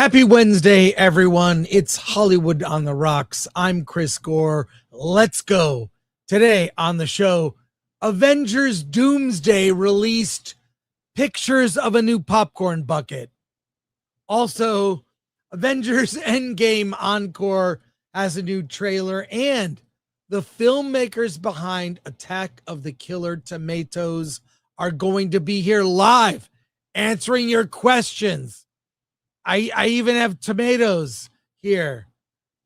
Happy Wednesday, everyone. It's Hollywood on the Rocks. I'm Chris Gore. Let's go. Today on the show, Avengers Doomsday released pictures of a new popcorn bucket. Also, Avengers Endgame Encore has a new trailer, and the filmmakers behind Attack of the Killer Tomatoes are going to be here live answering your questions. I even have tomatoes here.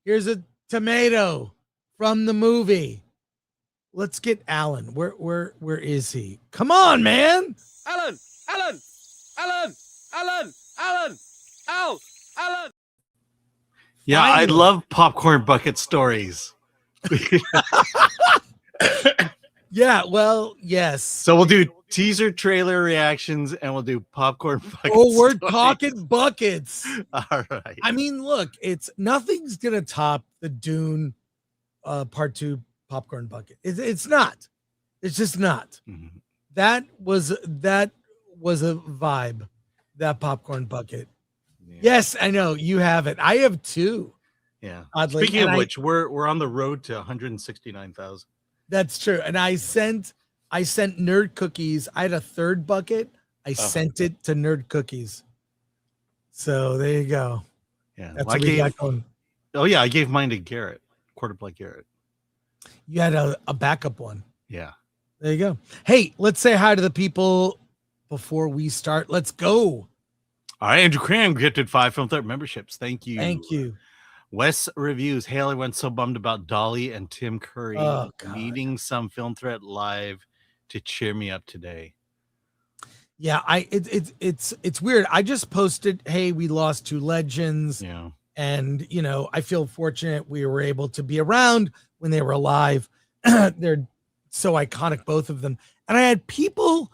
Here's a tomato from the movie. Let's get Alan. Where is he? Come on, man. Alan. Yeah, Finally. I love popcorn bucket stories. Yeah, well, yes. So we'll do teaser trailer reactions and we'll do popcorn bucket Oh, we're stories. talking buckets. All right. I mean, look, nothing's gonna top the Dune part 2 popcorn bucket. It's not. It's just not. Mhm. That was a vibe, that popcorn bucket. Yeah. Yes, I know you have it. I have two. Yeah. Oddly. Speaking And of which, we're on the road to 169,000. That's true. And I sent Nerd Cookies. I had a third bucket. I sent it to Nerd Cookies. So there you go. Yeah. That's Well, what we got going. Oh yeah, I gave mine to Garrett, Quarterback Garrett. You had a backup one. Yeah. There you go. Hey, let's say hi to the people before we start. Let's go. All right, Andrew Cram gifted 5 Film Threat memberships. Thank you. Thank you. Wes reviews. Hey, everyone's so bummed about Dolly and Tim Curry Oh, God. needing some Film Threat live to cheer me up today. Yeah, it's weird. I just posted, hey, we lost 2 legends. Yeah. And, I feel fortunate we were able to be around when they were alive. They're so iconic, both of them. And I had people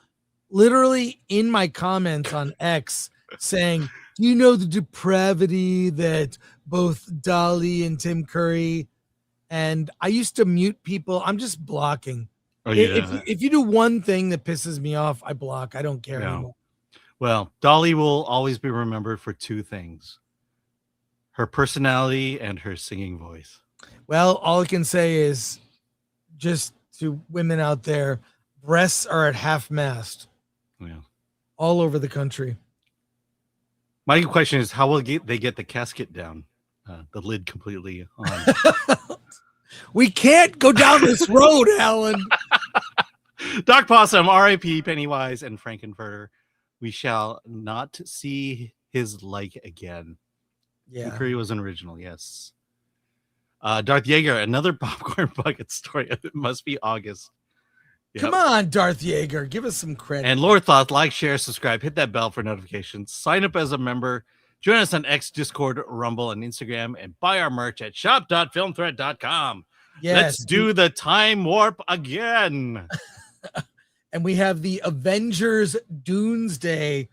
literally in my comments on X saying, do you know the depravity that both Dolly and Tim Curry? And I used to mute people. I'm just blocking. Oh, yeah. If you do one thing that pisses me off, I block. I don't care anymore. Well, Dolly will always be remembered for 2 things: her personality and her singing voice. Well, all I can say is, just to women out there, breasts are at half mast. Yeah. All over the country. My question is, how will they get the casket down? The lid completely on. We can't go down this road, Alan. Doc Possum, R.I.P. Pennywise and Frankenfurter. We shall not see his like again. Yeah. Curry was an original, yes. Darth Yeager, another popcorn bucket story. It must be August. Yep. Come on, Darth Yeager. Give us some credit. And Lord Thoth, like, share, subscribe, hit that bell for notifications, sign up as a member, join us on X, Discord, Rumble, and Instagram, and buy our merch at shop.filmthreat.com. Yes. Let's do the time warp again. And we have the Avengers Doomsday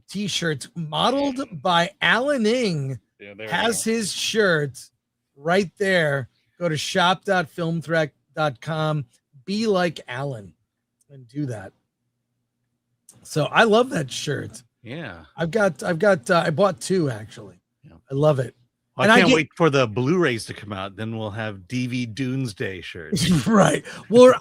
t-shirts modeled by Alan Ng. Yeah, there has his shirt right there. Go to shop.filmthreat.com. Be like Alan and do that. So I love that shirt. Yeah. I bought 2 actually. Yeah. I love it. Well, And I can't wait for the Blu-rays to come out. Then we'll have DV Doomsday shirts. Right. Well,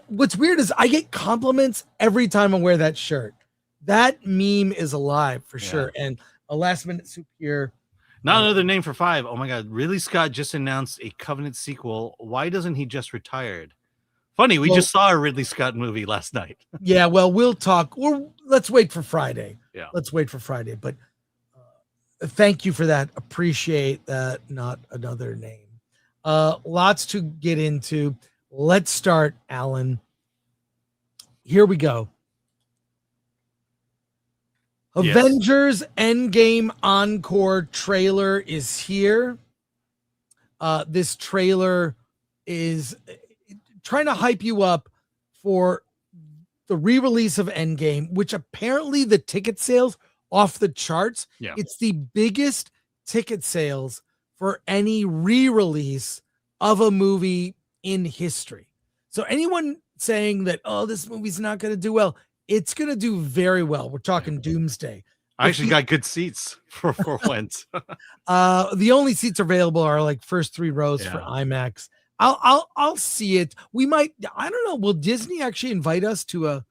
what's weird is I get compliments every time I wear that shirt. That meme is alive for sure. And a last minute soup here. Not another name for 5. Oh my God. Ridley Scott just announced a Covenant sequel. Why doesn't he just retired? Funny, we just saw a Ridley Scott movie last night. Yeah, well, we'll talk. Let's wait for Friday. Yeah. Let's wait for Friday. But thank you for that. Appreciate that. Not another name. Lots to get into. Let's start, Alan. Here we go. Yes. Avengers Endgame Encore trailer is here. This trailer is trying to hype you up for the re-release of Endgame, which apparently the ticket sales off the charts. Yeah. It's the biggest ticket sales for any re-release of a movie in history. So anyone saying that, oh, this movie's not going to do well, it's going to do very well. We're talking Doomsday. I actually got good seats for once. The only seats available are like first 3 rows for IMAX. I'll see it. We might, I don't know, will Disney actually invite us to a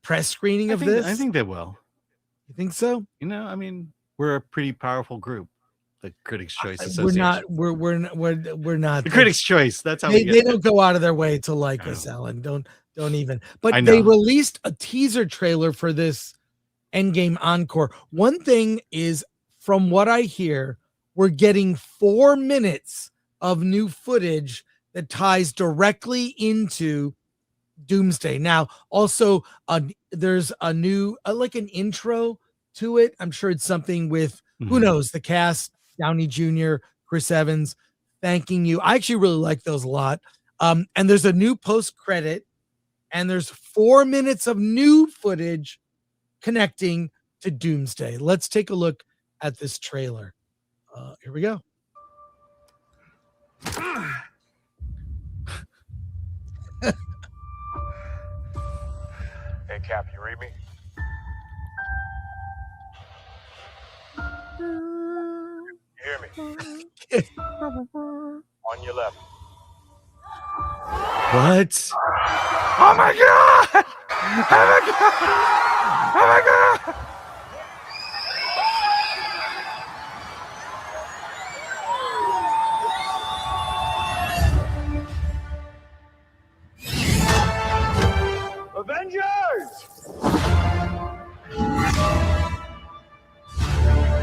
press screening of this? I think they will. You think so? You know, I mean, we're a pretty powerful group. The Critics' Choice We're Association. not. We're not. The Critics' Choice. That's how they don't go out of their way to like us, Alan. Don't even. But they released a teaser trailer for this Endgame Encore. One thing is, from what I hear, we're getting 4 minutes of new footage that ties directly into Doomsday. Now, also, there's a new like an intro to it. I'm sure it's something with who knows, the cast, Downey Jr., Chris Evans, thanking you. I actually really like those a lot. And there's a new post credit, and there's 4 minutes of new footage connecting to Doomsday. Let's take a look at this trailer. Here we go. Hey, Cap, you read me? You hear me? On your left. What? Oh my god! Oh my god! Oh my god! Avengers!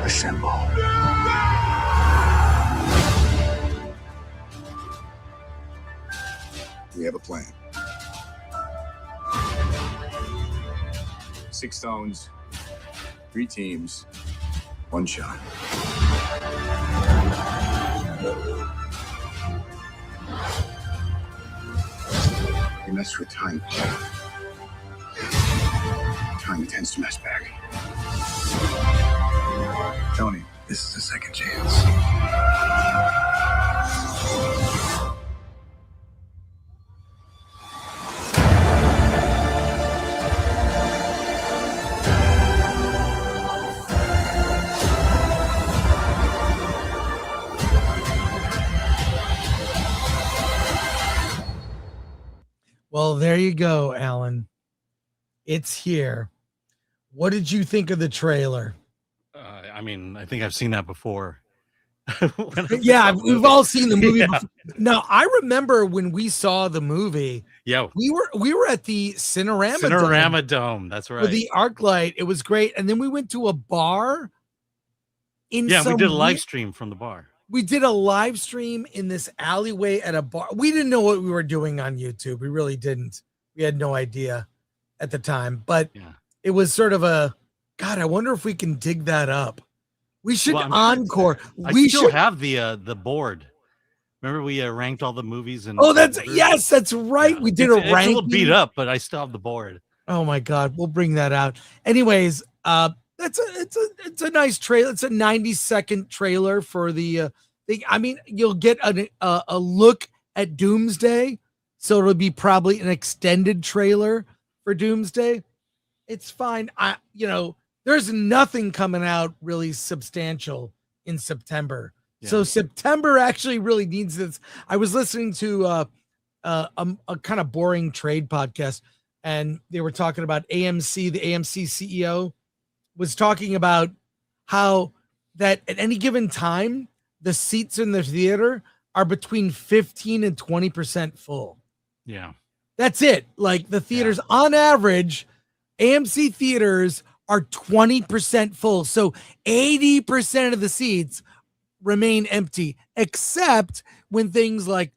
Assemble. We have a plan. 6 stones, 3 teams, 1 shot. You mess with time. Time tends to mess back. Tony, this is a second chance. Well, there you go, Alan. It's here. What did you think of the trailer? I mean, I think I've seen that before. Yeah, we've all seen the movie. Yeah. Now, I remember when we saw the movie. Yeah, we were at the Cinerama Dome. That's right. For the ArcLight. It was great, and then we went to a bar. We did a live stream from the bar. We did a live stream in this alleyway at a bar. We didn't know what we were doing on YouTube. We really didn't. We had no idea at the time, but it was sort of a, God, I wonder if we can dig that up. We should encore. We still have the board. Remember we ranked all the movies and that's right. We did a ranking. It's a little beat up, but I still have the board. Oh my God, we'll bring that out. Anyways, it's a nice trailer. It's a 90-second trailer for the thing. I mean, you'll get a look at Doomsday, so it'll be probably an extended trailer for Doomsday. It's fine. There's nothing coming out really substantial in September. Yeah. So September actually really needs this. I was listening to a kind of boring trade podcast, and they were talking about AMC. The AMC CEO was talking about how that at any given time, the seats in the theater are between 15 and 20% full. Yeah. That's it. Like the theaters on average, AMC theaters are 20% full. So 80% of the seats remain empty, except when things like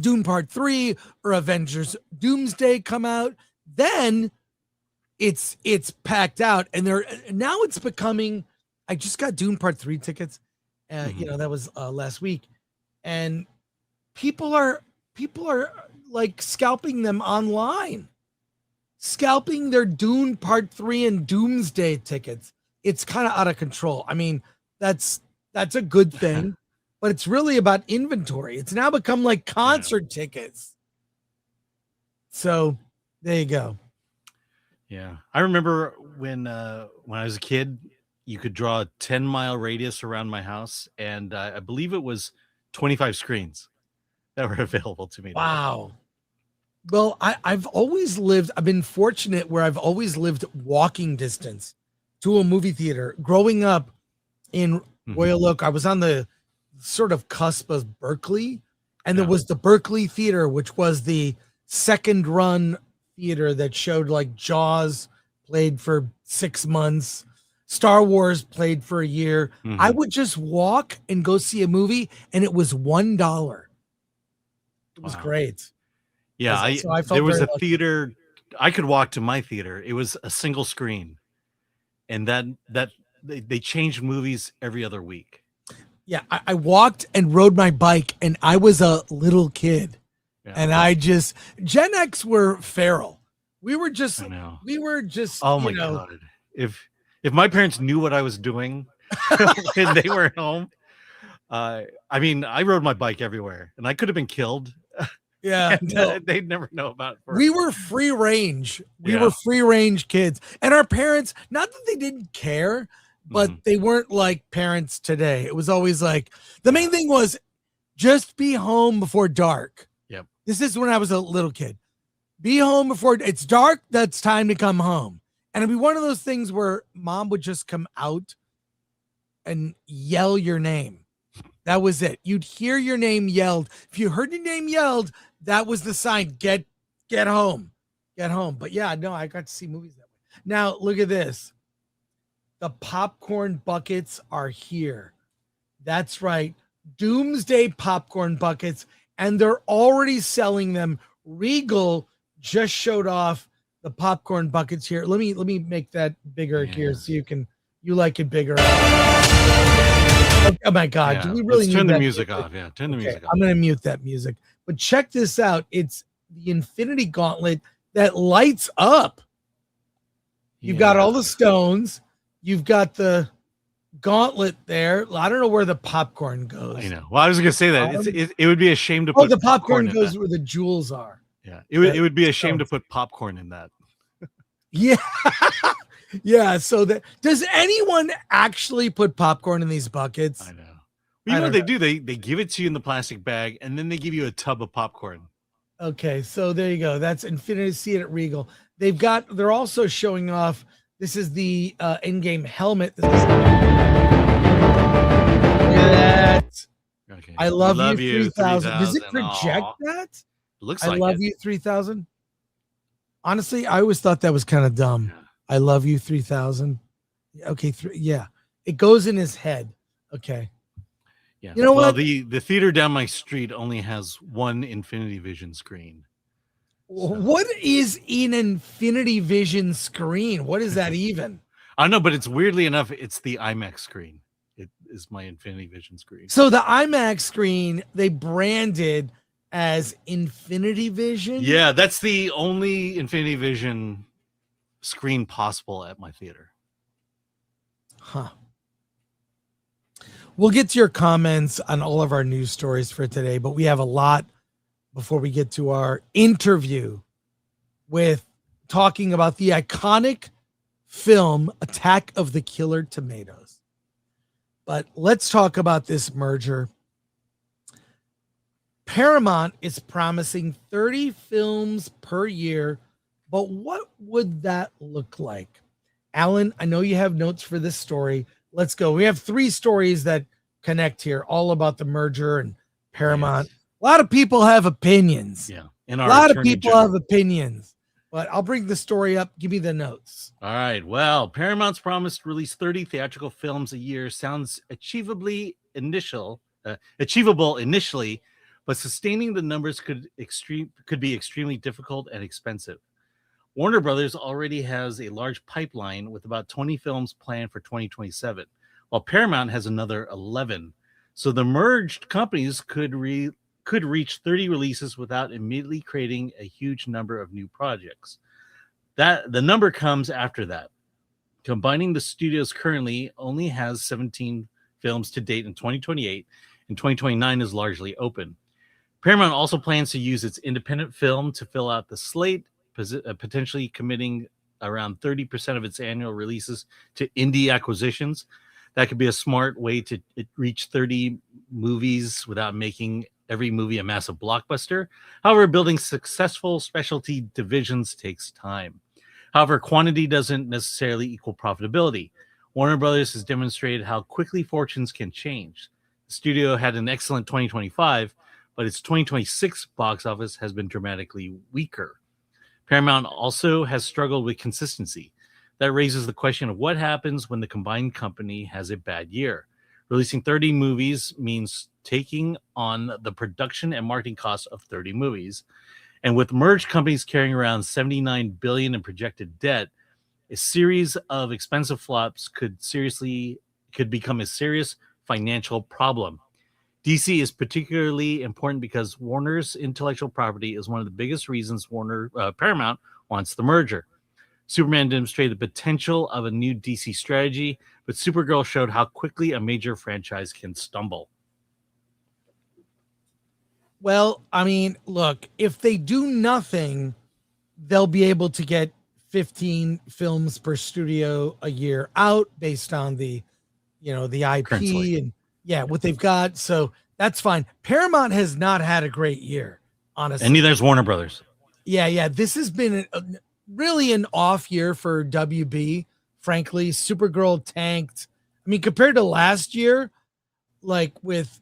Doom Part 3 or Avengers Doomsday come out, then it's packed out. And now it's becoming, I just got Doom Part 3 tickets. That was last week. And people are like scalping them online. Scalping their Dune Part 3 and Doomsday tickets. It's kind of out of control. I mean, that's a good thing, but it's really about inventory. It's now become like concert tickets. So there you go. Yeah, I remember when I was a kid, you could draw a 10-mile radius around my house, and I believe it was 25 screens that were available to me. Wow. Well, I've been fortunate where I've always lived walking distance to a movie theater. Growing up in Royal Oak, I was on the sort of cusp of Berkeley, and there was the Berkeley Theater, which was the second run theater that showed like Jaws played for 6 months, Star Wars played for a year. I would just walk and go see a movie, and it was $1. It was great. Yeah, So I felt there was very a lucky. theater. I could walk to my theater. It was a single screen, and that they changed movies every other week. Yeah, I walked and rode my bike, and I was a little kid. Yeah. And I just Gen X were feral. We were just Oh my god. If my parents knew what I was doing when they were at home, I mean, I rode my bike everywhere, and I could have been killed. Yeah, no. They'd never know about it. We were free range. We were free range kids. And our parents, not that they didn't care, but they weren't like parents today. It was always like the main thing was just be home before dark. Yep. This is when I was a little kid. Be home before it's dark. That's time to come home. And it'd be one of those things where mom would just come out and yell your name. That was it. You'd hear your name yelled. If you heard your name yelled, that was the sign. Get home. Get home. But yeah, no, I got to see movies that way. Now, look at this. The popcorn buckets are here. That's right. Doomsday popcorn buckets, and they're already selling them. Regal just showed off the popcorn buckets here. Let me make that bigger here so you like it bigger. Oh my god, Yeah. do we really Let's turn need the that music off? Yeah, turn the music off. I'm gonna mute that music. But check this out. It's the Infinity Gauntlet that lights up. You've got all the stones. You've got the gauntlet there. I don't know where the popcorn goes. I know. Well, I was going to say that it would be a shame to put the popcorn in goes that. where the jewels are. Yeah, it would be a shame to put popcorn in that. Yeah. Yeah. So does anyone actually put popcorn in these buckets? I know. Well, you know what they do? They give it to you in the plastic bag, and then they give you a tub of popcorn. Okay, so there you go. That's Infinity. See it at Regal. They're also showing off. This is the Endgame helmet. Look at that. Okay. I love you 3000. Does it project that? Looks like I love it. you 3000. Honestly, I always thought that was kind of dumb. Yeah. I love you 3000. Okay, yeah. It goes in his head. Okay. Yeah. You know what? The theater down my street only has one Infinity Vision screen. What is an Infinity Vision screen? What is that even? I don't know, but it's weirdly enough, it's the IMAX screen. It is my Infinity Vision screen. So the IMAX screen, they branded as Infinity Vision? Yeah, that's the only Infinity Vision screen possible at my theater. Huh. We'll get to your comments on all of our news stories for today, but we have a lot before we get to our interview with talking about the iconic film Attack of the Killer Tomatoes. But let's talk about this merger. Paramount is promising 30 films per year, but what would that look like? Alan, I know you have notes for this story. Let's go. We have 3 stories that connect here, all about the merger and Paramount. Yes. A lot of people have opinions. Yeah. A lot of people have opinions, but I'll bring the story up. Give me the notes. All right. Well, Paramount's promise to release 30 theatrical films a year sounds achievable initially, but sustaining the numbers could be extremely difficult and expensive. Warner Brothers already has a large pipeline with about 20 films planned for 2027, while Paramount has another 11. So the merged companies could reach 30 releases without immediately creating a huge number of new projects. The number comes after that. Combining the studios currently only has 17 films to date in 2028, and 2029 is largely open. Paramount also plans to use its independent film to fill out the slate, potentially committing around 30% of its annual releases to indie acquisitions. That could be a smart way to reach 30 movies without making every movie a massive blockbuster. However, building successful specialty divisions takes time. However, quantity doesn't necessarily equal profitability. Warner Brothers has demonstrated how quickly fortunes can change. The studio had an excellent 2025, but its 2026 box office has been dramatically weaker. Paramount also has struggled with consistency. That raises the question of what happens when the combined company has a bad year. Releasing 30 movies means taking on the production and marketing costs of 30 movies. And with merged companies carrying around $79 billion in projected debt, a series of expensive flops could become a serious financial problem. DC is particularly important because Warner's intellectual property is one of the biggest reasons Paramount wants the merger. Superman demonstrated the potential of a new DC strategy, but Supergirl showed how quickly a major franchise can stumble. Well, I mean, look, if they do nothing, they'll be able to get 15 films per studio a year out based on the IP Currently. and what they've got. So that's fine. Paramount has not had a great year, honestly. And neither has Warner Brothers. Yeah. This has been really an off year for WB. Frankly, Supergirl tanked. I mean, compared to last year, like with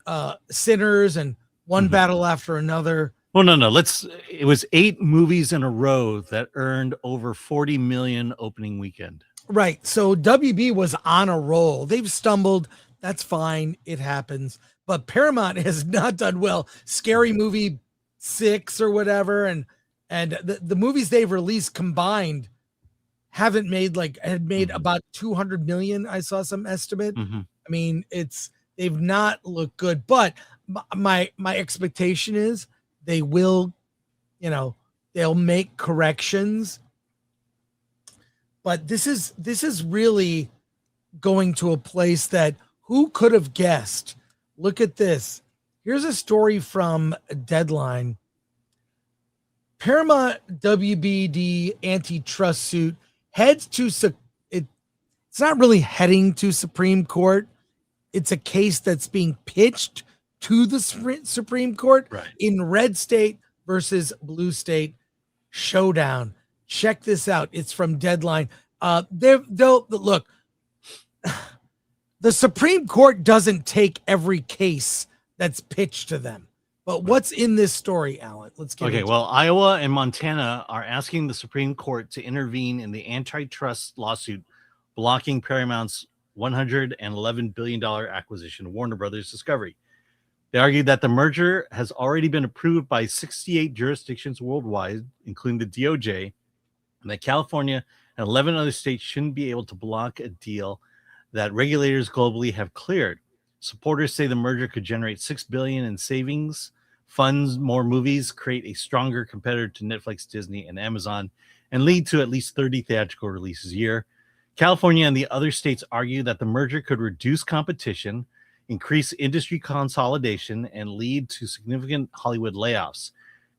Sinners and One Battle After Another. Well, no. It was 8 movies in a row that earned over 40 million opening weekend. Right. So WB was on a roll. They've stumbled. That's fine. It happens. But Paramount has not done well. Scary Movie 6 or whatever. And the movies they've released combined had made about 200 million. I saw some estimate. I mean, they've not looked good, but my expectation is they will, they'll make corrections. But this is really going to a place that who could have guessed? Look at this. Here's a story from Deadline. Paramount-WBD antitrust suit heads to it's not really heading to Supreme Court. It's a case that's being pitched to the Supreme Court in red state versus blue state. Showdown. Check this out. It's from Deadline. They'll look. The Supreme Court doesn't take every case that's pitched to them. But what's in this story, Alan? Let's get into it. Well, Iowa and Montana are asking the Supreme Court to intervene in the antitrust lawsuit blocking Paramount's $111 billion acquisition of Warner Brothers Discovery. They argued that the merger has already been approved by 68 jurisdictions worldwide, including the DOJ, and that California and 11 other states shouldn't be able to block a deal that regulators globally have cleared. Supporters say the merger could generate $6 billion in savings, fund more movies, create a stronger competitor to Netflix, Disney, and Amazon, and lead to at least 30 theatrical releases a year. California and the other states argue that the merger could reduce competition, increase industry consolidation, and lead to significant Hollywood layoffs.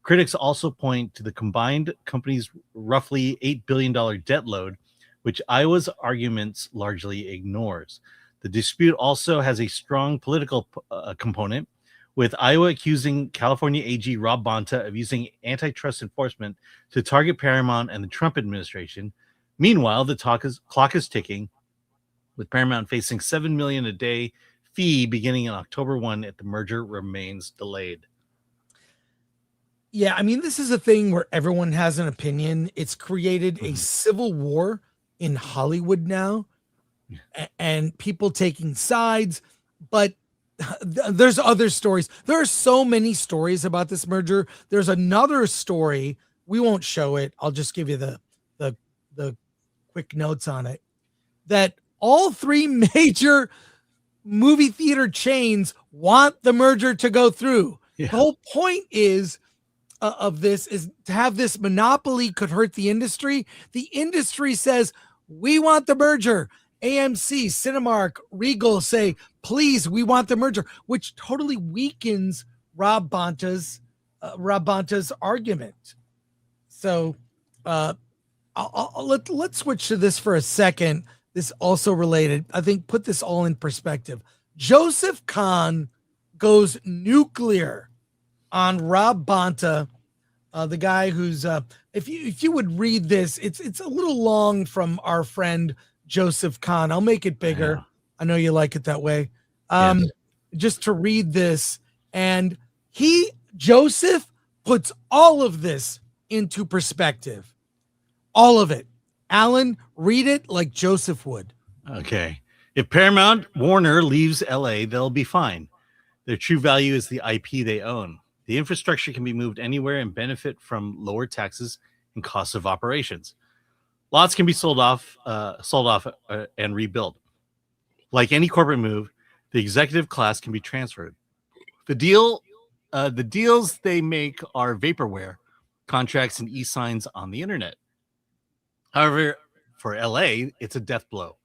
Critics also point to the combined company's roughly $8 billion debt load, which Iowa's arguments largely ignores. The dispute also has a strong political component, with Iowa accusing California AG Rob Bonta of using antitrust enforcement to target Paramount and the Trump administration. Meanwhile, the clock is ticking, with Paramount facing $7 million a day fee beginning on October 1 if the merger remains delayed. Yeah, I mean, this is a thing where everyone has an opinion. It's created a civil war in Hollywood now, and people taking sides. But there's other stories. There are so many stories about this merger. There's another story. We won't show it. I'll just give you the quick notes on it. That all 3 major movie theater chains want the merger to go through. Yeah. The whole point is of this is to have this monopoly could hurt the industry. The industry says, we want the merger. AMC, Cinemark, Regal say, please, we want the merger, which totally weakens Rob Bonta's argument. So let's switch to this for a second. This also related. I think put this all in perspective. Joseph Kahn goes nuclear on Rob Bonta, the guy who's if you would read this, it's a little long from our friend Joseph Kahn. I'll make it bigger. Yeah. I know you like it that way. Yes. Just to read this, and Joseph puts all of this into perspective. All of it. Alan, read it like Joseph would. Okay. If Paramount Warner leaves LA, they'll be fine. Their true value is the IP they own. The infrastructure can be moved anywhere and benefit from lower taxes and costs of operations. Lots can be sold off and rebuilt. Like any corporate move, the executive class can be transferred. The deals they make are vaporware, contracts, and e-signs on the internet. However, for LA, it's a death blow.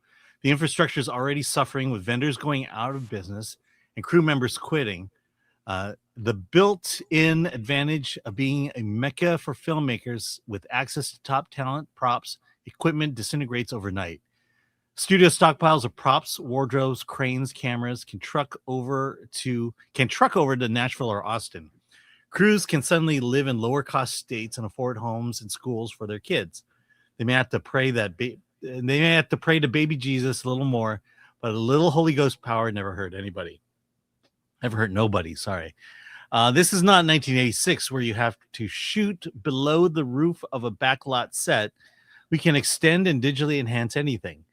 The infrastructure is already suffering with vendors going out of business and crew members quitting. The built-in advantage of being a mecca for filmmakers with access to top talent, props, equipment disintegrates overnight. Studio stockpiles of props, wardrobes, cranes, cameras can truck over to Nashville or Austin. Crews can suddenly live in lower-cost states and afford homes and schools for their kids. They may have to pray to baby Jesus a little more, but a little Holy Ghost power never hurt anybody. Never hurt nobody. Sorry. This is not 1986 where you have to shoot below the roof of a backlot set. We can extend and digitally enhance anything.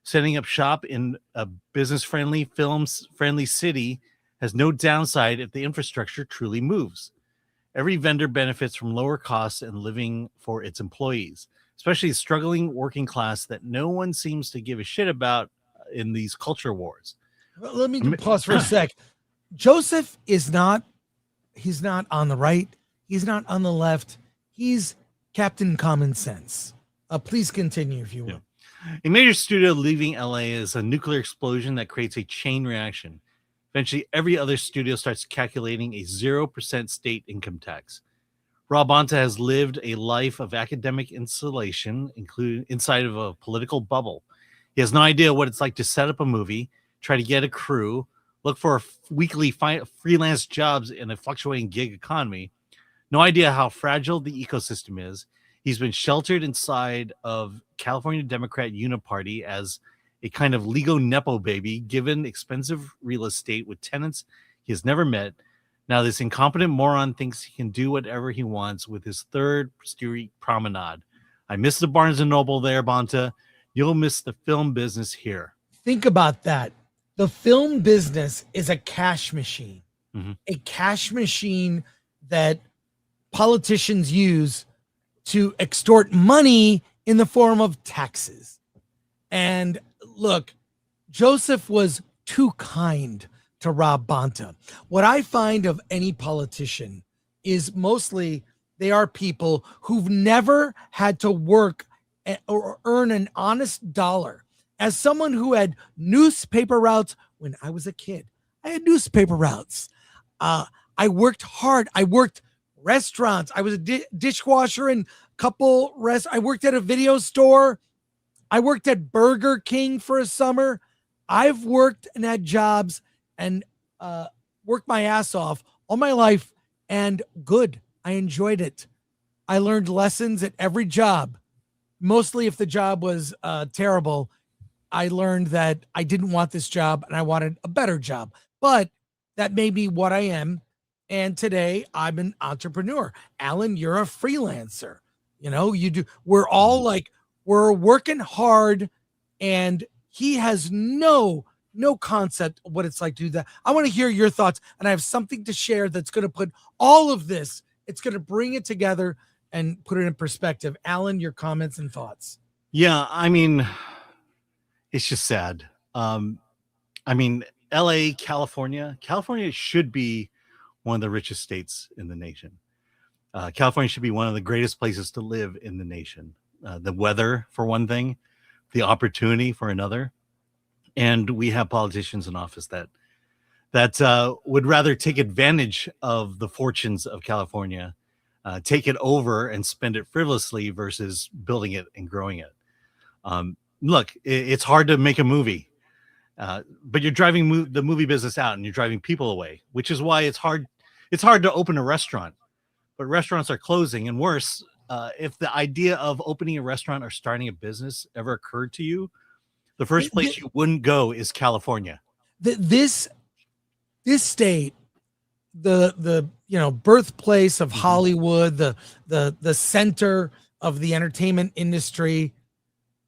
Setting up shop in a business-friendly, films-friendly city has no downside if the infrastructure truly moves. Every vendor benefits from lower costs and living for its employees, especially struggling working class that no one seems to give a shit about in these culture wars. Well, let me pause for a sec. Joseph he's not on the right. He's not on the left. He's Captain Common Sense. Please continue if you will. Yeah. A major studio leaving LA is a nuclear explosion that creates a chain reaction. Eventually, every other studio starts calculating a 0% state income tax. Rob Bonta has lived a life of academic insulation, including inside of a political bubble. He has no idea what it's like to set up a movie, try to get a crew, look for weekly freelance jobs in a fluctuating gig economy. No idea how fragile the ecosystem is. He's been sheltered inside of California Democrat Uniparty as a kind of legal Nepo baby, given expensive real estate with tenants he has never met. Now this incompetent moron thinks he can do whatever he wants with his third street promenade. I miss the Barnes & Noble there, Bonta. You'll miss the film business here. Think about that. The film business is a cash machine. Mm-hmm. A cash machine that politicians use to extort money in the form of taxes. And look, Joseph was too kind to Rob Bonta. What I find of any politician is mostly they are people who've never had to work or earn an honest dollar. As someone who had newspaper routes when I was a kid, I had newspaper routes. I worked hard. I worked restaurants. I was a dishwasher in a couple I worked at a video store. I worked at Burger King for a summer. I've worked and had jobs and worked my ass off all my life, and good. I enjoyed it. I learned lessons at every job. Mostly if the job was terrible, I learned that I didn't want this job and I wanted a better job. But that may be what I am. And today I'm an entrepreneur. Alan, you're a freelancer. You know, you do. We're all like, we're working hard, and he has no concept of what it's like to do that. I want to hear your thoughts, and I have something to share that's going to put all of this, it's going to bring it together and put it in perspective. Alan, your comments and thoughts. Yeah, I mean, it's just sad. I mean, LA, California should be one of the richest states in the nation. California should be one of the greatest places to live in the nation. The weather, for one thing, the opportunity for another. And we have politicians in office that would rather take advantage of the fortunes of California take it over and spend it frivolously versus building it and growing it. Look, it's hard to make a movie, but you're driving the movie business out and you're driving people away, which is why it's hard. It's hard to open a restaurant, but restaurants are closing. And worse, if the idea of opening a restaurant or starting a business ever occurred to you, the first place you wouldn't go is California. This state, the birthplace of Hollywood, the center of the entertainment industry,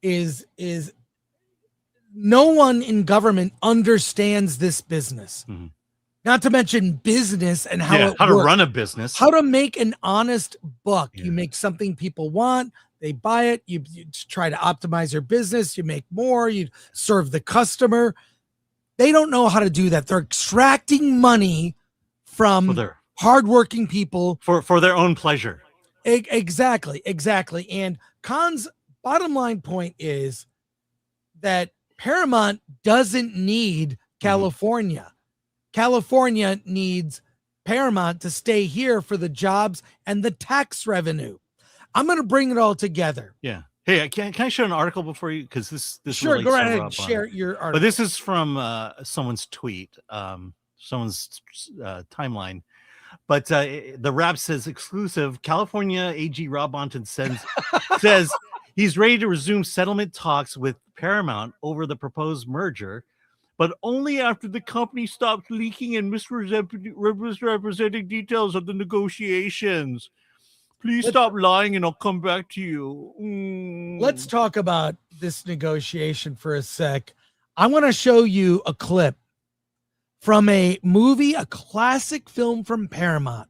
is no one in government understands this business. Mm-hmm. Not to mention business and how to run a business, how to make an honest buck. Yeah. You make something people want, they buy it. You try to optimize your business. You make more. You serve the customer. They don't know how to do that. They're extracting money from hardworking people for their own pleasure. Exactly. And Kahn's bottom line point is that Paramount doesn't need California. Mm-hmm. California needs Paramount to stay here for the jobs and the tax revenue. I'm going to bring it all together. Yeah. Hey, can I share an article before you? Because this sure, go ahead and share your article. But this is from someone's tweet, someone's timeline. But the Wrap says exclusive. California AG Rob Bonta says he's ready to resume settlement talks with Paramount over the proposed merger, but only after the company stops leaking and misrepresenting details of the negotiations. Please stop lying and I'll come back to you. Let's talk about this negotiation for a sec. I want to show you a clip from a movie, a classic film from Paramount,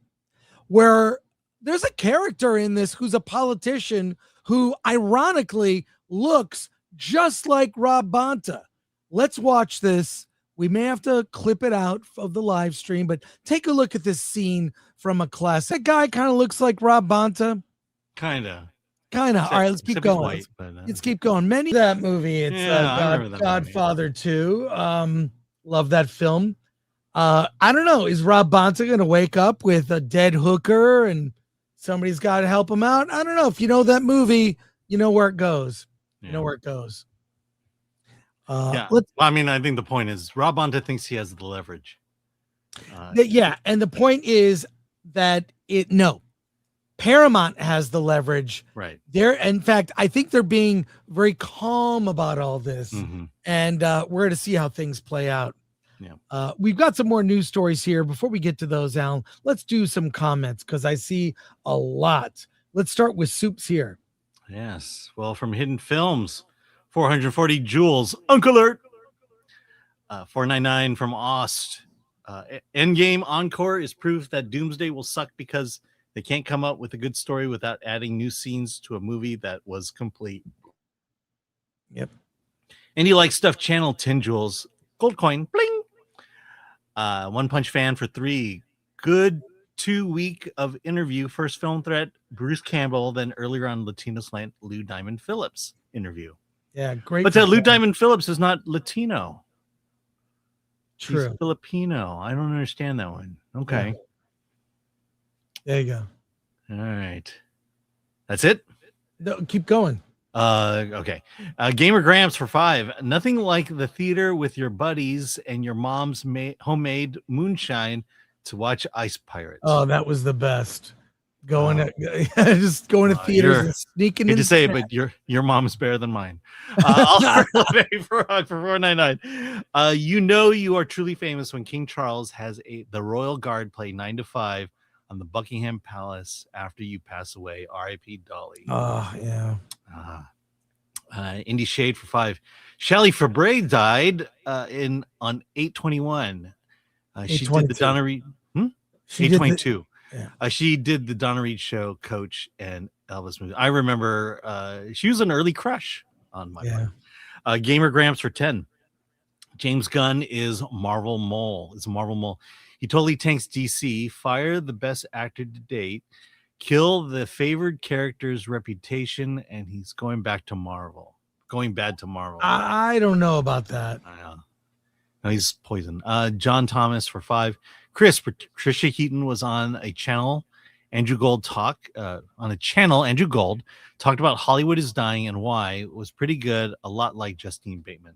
where there's a character in this who's a politician who ironically looks just like Rob Bonta. Let's watch this. We may have to clip it out of the live stream, but take a look at this scene from a classic. That guy kind of looks like Rob Bonta. Kind of. All right, let's keep going. White, let's keep going. That movie. It's Godfather 2. Love that film. I don't know. Is Rob Bonta going to wake up with a dead hooker and somebody's got to help him out? I don't know. If you know that movie, you know where it goes. You know where it goes. I think the point is Rob Bonta thinks he has the leverage. And the point is that Paramount has the leverage. Right. In fact, I think they're being very calm about all this, and we're going to see how things play out. Yeah. We've got some more news stories here. Before we get to those, Alan, let's do some comments because I see a lot. Let's start with Soups here. Yes. Well, from Hidden Films. 440 Joules, Uncle Alert. 499 from Ost. Endgame Encore is proof that Doomsday will suck because they can't come up with a good story without adding new scenes to a movie that was complete. Yep. Indie Like Stuff Channel 10 Joules, Gold Coin, bling. One Punch Fan for 3. Good 2 week of interview. First film threat, Bruce Campbell. Then earlier on Latino slant, Lou Diamond Phillips interview. Yeah, great. But Lou Diamond Phillips is not Latino. True. He's Filipino. I don't understand that one. Okay. Yeah. There you go. All right. That's it? No, keep going. Okay. Gamer Gramps for 5. Nothing like the theater with your buddies and your mom's homemade moonshine to watch Ice Pirates. Oh, that was the best. Going to theaters and sneaking in. To say, but your mom's better than mine. For 499. You are truly famous when King Charles has the Royal Guard play 9 to 5 on the Buckingham Palace after you pass away. R.I.P. Dolly. Oh yeah. Indie Shade for 5. Shelley Fabre died on 8/21. She did the Donna Reed. 8/22. Yeah. She did the Donna Reed show, Coach, and Elvis movie. I remember she was an early crush on my part. Gamer Gramps for 10. James Gunn is Marvel Mole. He totally tanks DC, fire the best actor to date, kill the favored character's reputation, and he's going back to Marvel. Going bad to Marvel. I don't know about that. I know. No, he's poison. John Thomas for 5. Chris, Patricia Heaton was on a channel Andrew Gold on a channel. Andrew Gold talked about Hollywood is dying and why. It was pretty good, a lot like Justine Bateman.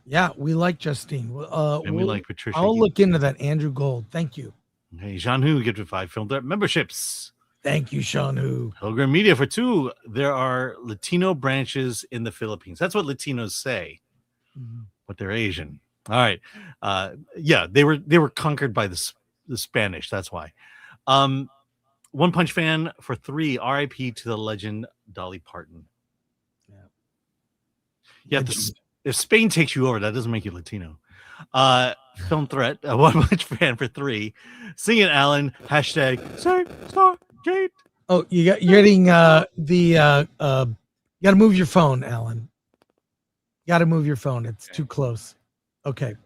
Yeah, we like Justine. And we like Patricia. I'll look into that. Andrew Gold. Thank you. Hey, Jean Hu gifted 5 film direct memberships. Thank you, Sean Hu. Pilgrim Media for 2. There are Latino branches in the Philippines. That's what Latinos say, but they're Asian. All right. Yeah, they were conquered by the Spanish. That's why. One Punch Fan for 3. R.I.P. to the legend Dolly Parton. Yeah. If Spain takes you over, that doesn't make you Latino. Film Threat. One Punch Fan for 3. Sing it, Alan. Hashtag Stargate. Oh, you're getting you got to move your phone, Alan. You got to move your phone. It's too close. Okay.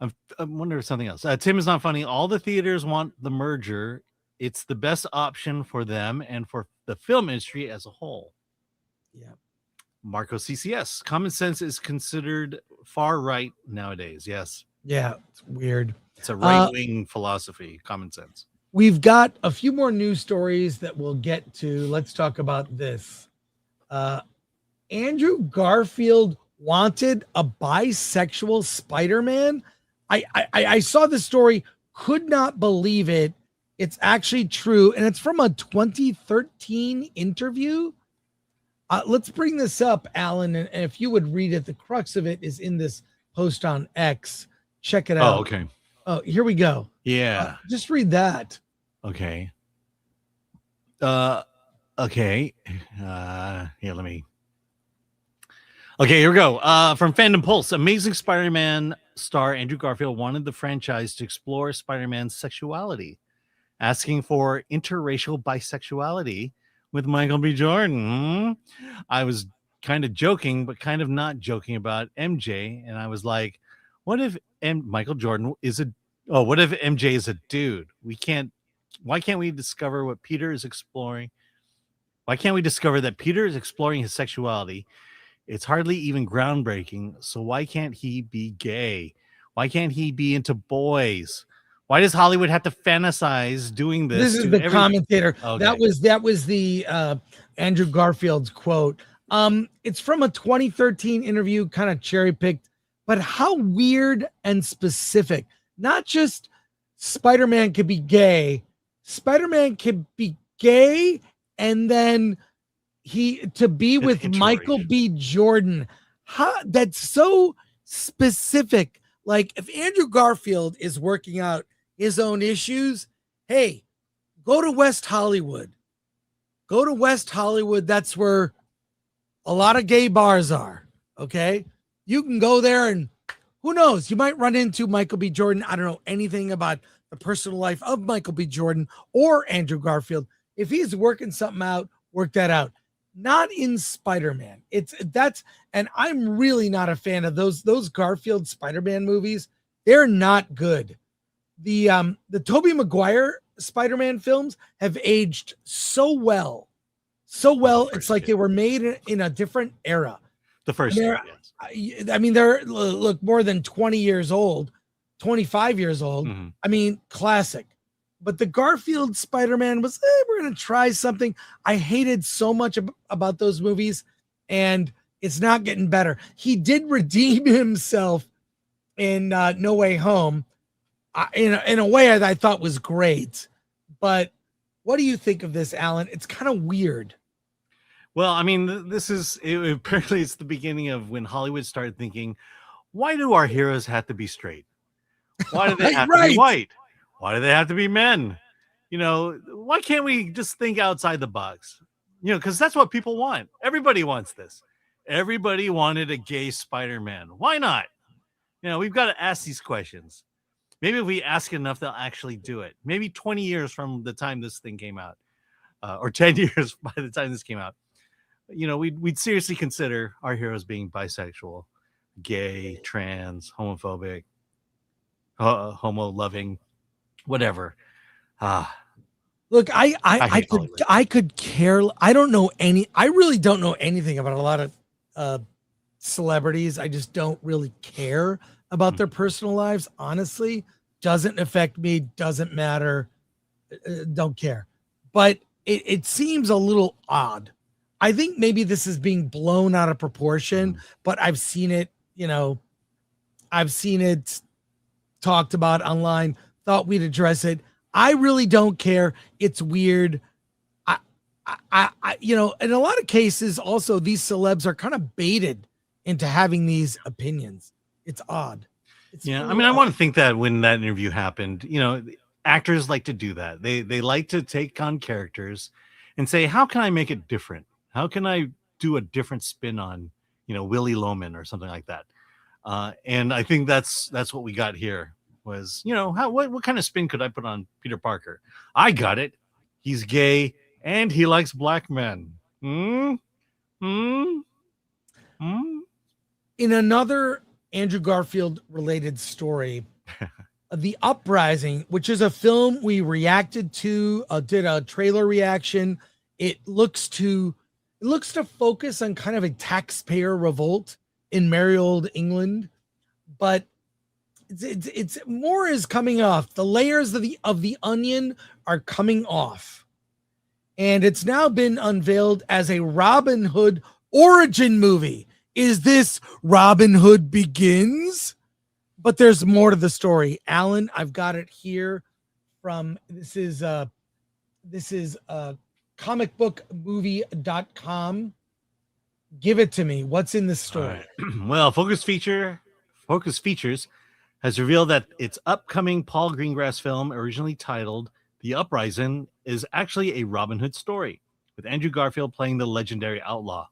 I wonder if something else. Tim is not funny. All the theaters want the merger. It's the best option for them and for the film industry as a whole. Yeah. Marco CCS. Common sense is considered far right nowadays. Yes. Yeah. It's weird. It's a right-wing philosophy. Common sense. We've got a few more news stories that we'll get to. Let's talk about this. Andrew Garfield wanted a bisexual Spider-Man. I saw the story, could not believe it. It's actually true, and it's from a 2013 interview. Let's bring this up, Alan, and if you would read it, the crux of it is in this post on X. Check it out. Oh, okay. Oh, here we go. Yeah. Just read that. Okay. Okay. Here, let me. Okay, here we go. From Fandom Pulse, Amazing Spider-Man star Andrew Garfield wanted the franchise to explore Spider-Man's sexuality, asking for interracial bisexuality with Michael B. Jordan. I was kind of joking, but kind of not joking about MJ, and I was like, "What if Michael Jordan is a? Oh, what if MJ is a dude? Why can't we discover what Peter is exploring? Why can't we discover that Peter is exploring his sexuality? It's hardly even groundbreaking. So why can't he be gay? Why can't he be into boys? Why does Hollywood have to fantasize doing this?" This is the commentator. Okay. That was the Andrew Garfield's quote. It's from a 2013 interview, kind of cherry picked, but how weird and specific. Not just Spider-Man could be gay. Spider-Man could be gay, and then to be with Michael B. Jordan. That's so specific. Like, if Andrew Garfield is working out his own issues, hey, go to West Hollywood. Go to West Hollywood. That's where a lot of gay bars are. Okay. You can go there, and who knows? You might run into Michael B. Jordan. I don't know anything about the personal life of Michael B. Jordan or Andrew Garfield. If he's working something out, work that out. Not in Spider-Man. And I'm really not a fan of those Garfield Spider-Man movies. They're not good. The Tobey Maguire Spider-Man films have aged so well. It's like they were made in a different era. The first year, yes. I mean, they're look more than 20 years old, 25 years old. Mm-hmm. I mean, classic. But the Garfield Spider-Man was, we're going to try something. I hated so much about those movies, and it's not getting better. He did redeem himself in No Way Home in a way I thought was great. But what do you think of this, Alan? It's kind of weird. Well, I mean, apparently it's the beginning of when Hollywood started thinking, why do our heroes have to be straight? Why do they have to be white? Why do they have to be men? Why can't we just think outside the box? Because that's what people want. Everybody wants this. Everybody wanted a gay Spider-Man. Why not? We've got to ask these questions. Maybe if we ask enough, they'll actually do it. Maybe 20 years from the time this thing came out, or 10 years by the time this came out, we'd seriously consider our heroes being bisexual, gay, trans, homophobic, homo-loving, whatever. Look, I could care. I really don't know anything about a lot of celebrities. I just don't really care about their personal lives. Honestly, doesn't affect me. Doesn't matter. Don't care. but it seems a little odd. I think maybe this is being blown out of proportion, but I've seen it, I've seen it talked about online, thought we'd address it. I really don't care. It's weird. I in a lot of cases also these celebs are kind of baited into having these opinions. It's odd. I mean, I want to think that when that interview happened, actors like to do that. They like to take on characters and say, how can I make it different? How can I do a different spin on, Willie Loman or something like that? And I think that's what we got here was, what kind of spin could I put on Peter Parker? I got it. He's gay and he likes black men. In another Andrew Garfield related story, The Uprising, which is a film we reacted to, did a trailer reaction. It looks to focus on kind of a taxpayer revolt in merry old England, but it's more is coming off. The layers of the onion are coming off, and it's now been unveiled as a Robin Hood origin movie. Is this Robin Hood Begins? But there's more to the story. Alan, I've got it here from this is comicbookmovie.com. Give it to me. What's in this story? Right. Well, Focus Features has revealed that its upcoming Paul Greengrass film, originally titled The Uprising, is actually a Robin Hood story, with Andrew Garfield playing the legendary outlaw.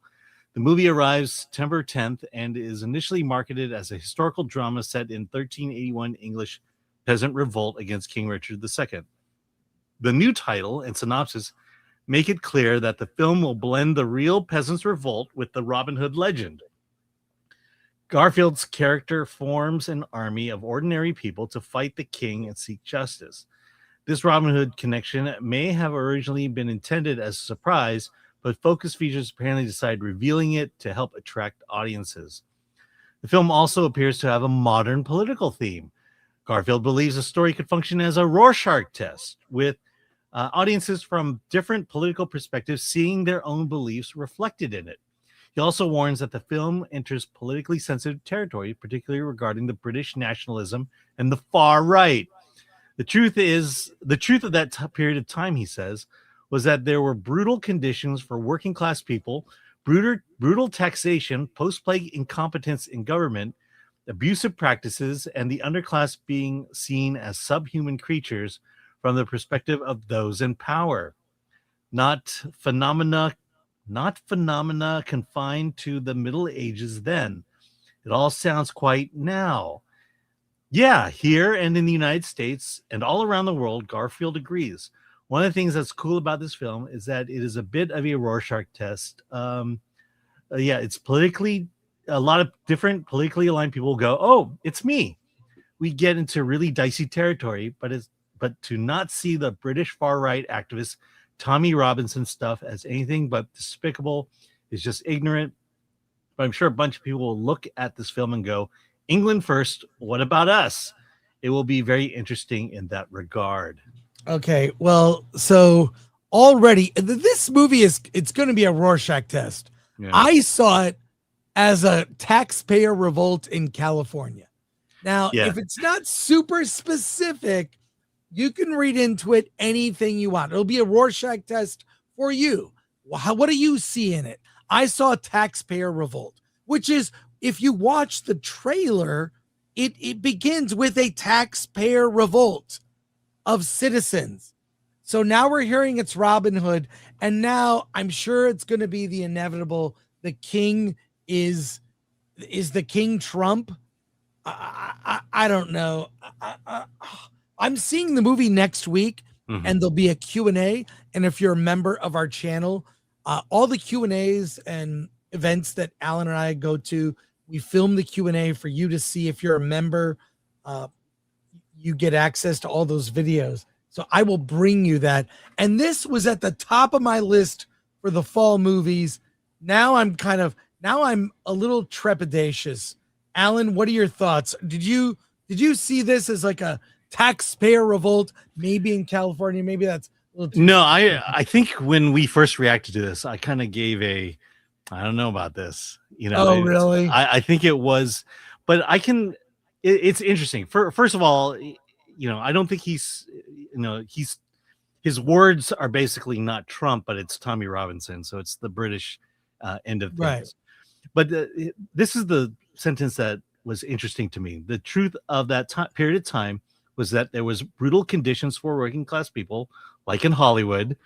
The movie arrives September 10th and is initially marketed as a historical drama set in 1381 English peasant revolt against King Richard II. The new title and synopsis make it clear that the film will blend the real peasants' revolt with the Robin Hood legend. Garfield's character forms an army of ordinary people to fight the king and seek justice. This Robin Hood connection may have originally been intended as a surprise, but Focus Features apparently decided revealing it to help attract audiences. The film also appears to have a modern political theme. Garfield believes the story could function as a Rorschach test, with audiences from different political perspectives seeing their own beliefs reflected in it. He also warns that the film enters politically sensitive territory, particularly regarding the British nationalism and the far right. The truth of that period of time, he says, was that there were brutal conditions for working class people, brutal taxation, post-plague incompetence in government, abusive practices, and the underclass being seen as subhuman creatures from the perspective of those in power. Not phenomena confined to the Middle Ages then. It all sounds quite now. Yeah, here and in the United States and all around the world, Garfield agrees. One of the things that's cool about this film is that it is a bit of a Rorschach test. It's politically, a lot of different politically aligned people go, oh, it's me. We get into really dicey territory, but to not see the British far right activist Tommy Robinson stuff as anything but despicable is just ignorant. But I'm sure a bunch of people will look at this film and go, England first, what about us? It will be very interesting in that regard. Okay, well, so already this movie it's going to be a Rorschach test. Yeah. I saw it as a taxpayer revolt in California. Now, if it's not super specific, you can read into it anything you want. It'll be a Rorschach test for you. What do you see in it? I saw taxpayer revolt, which is, if you watch the trailer, it begins with a taxpayer revolt of citizens. So now we're hearing it's Robin Hood, and now I'm sure it's going to be the inevitable. The king is the king Trump. I don't know. I'm seeing the movie next week, and there'll be a Q&A. And if you're a member of our channel, all the Q&As and events that Alan and I go to, we film the Q&A for you to see. If you're a member, you get access to all those videos. So I will bring you that. And this was at the top of my list for the fall movies. Now I'm a little trepidatious. Alan, what are your thoughts? Did you see this as like a taxpayer revolt, maybe in California? Maybe that's No, I think when we first reacted to this, I kind of gave I don't know about this. Oh, really? I think it was, but it's interesting. First of all, I don't think his words are basically not Trump, but it's Tommy Robinson. So it's the British end of things. Right. But this is the sentence that was interesting to me. The truth of that period of time was that there was brutal conditions for working class people, like in Hollywood,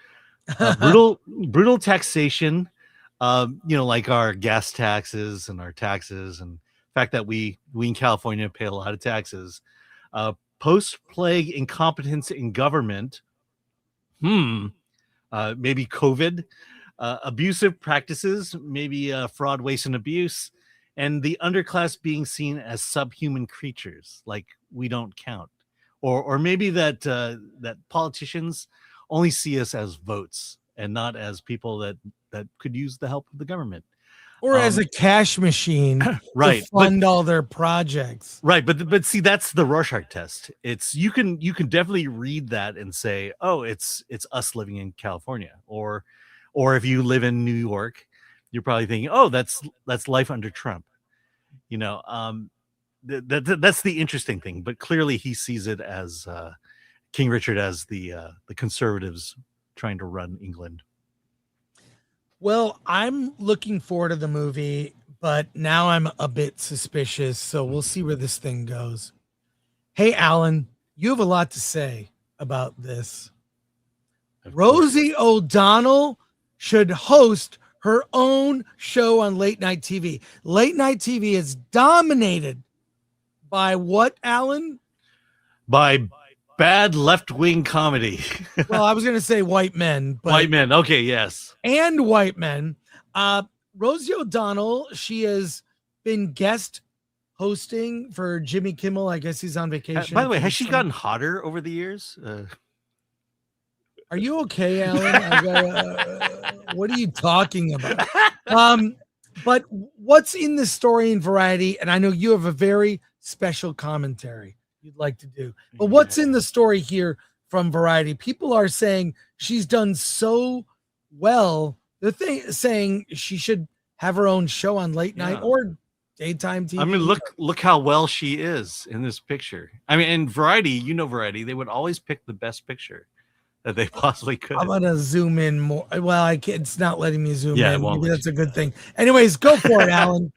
brutal taxation, like our gas taxes and our taxes, and the fact that we in California pay a lot of taxes, post-plague incompetence in government, maybe COVID, abusive practices, maybe fraud, waste, and abuse, and the underclass being seen as subhuman creatures, like we don't count, or maybe that politicians only see us as votes and not as people that could use the help of the government, or as a cash machine, right? To fund all their projects, right? But see, that's the Rorschach test. It's you can definitely read that and say, oh, it's us living in California, or if you live in New York, you're probably thinking, oh, that's life under Trump. That's the interesting thing. But clearly, he sees it as King Richard as the conservatives trying to run England. Well, I'm looking forward to the movie, but now I'm a bit suspicious. So we'll see where this thing goes. Hey, Alan, you have a lot to say about this. Rosie O'Donnell should host her own show on late night TV. Late night TV is dominated by what, Alan? By bad left-wing comedy. Well, I was going to say white men. But white men. Okay, yes. And white men. Rosie O'Donnell, she has been guest hosting for Jimmy Kimmel. I guess he's on vacation. By the way, has she gotten hotter over the years? Are you okay, Alan? What are you talking about? But what's in the story in Variety? And I know you have a very special commentary you'd like to do. But what's in the story here from Variety? People are saying she's done so well. They're saying she should have her own show on late night or daytime TV. I mean, look how well she is in this picture. I mean, in Variety, Variety, they would always pick the best picture that they possibly could. I'm gonna zoom in more. Well, I can't, it's not letting me zoom in. Maybe that's a good thing. Anyways, go for it, Alan.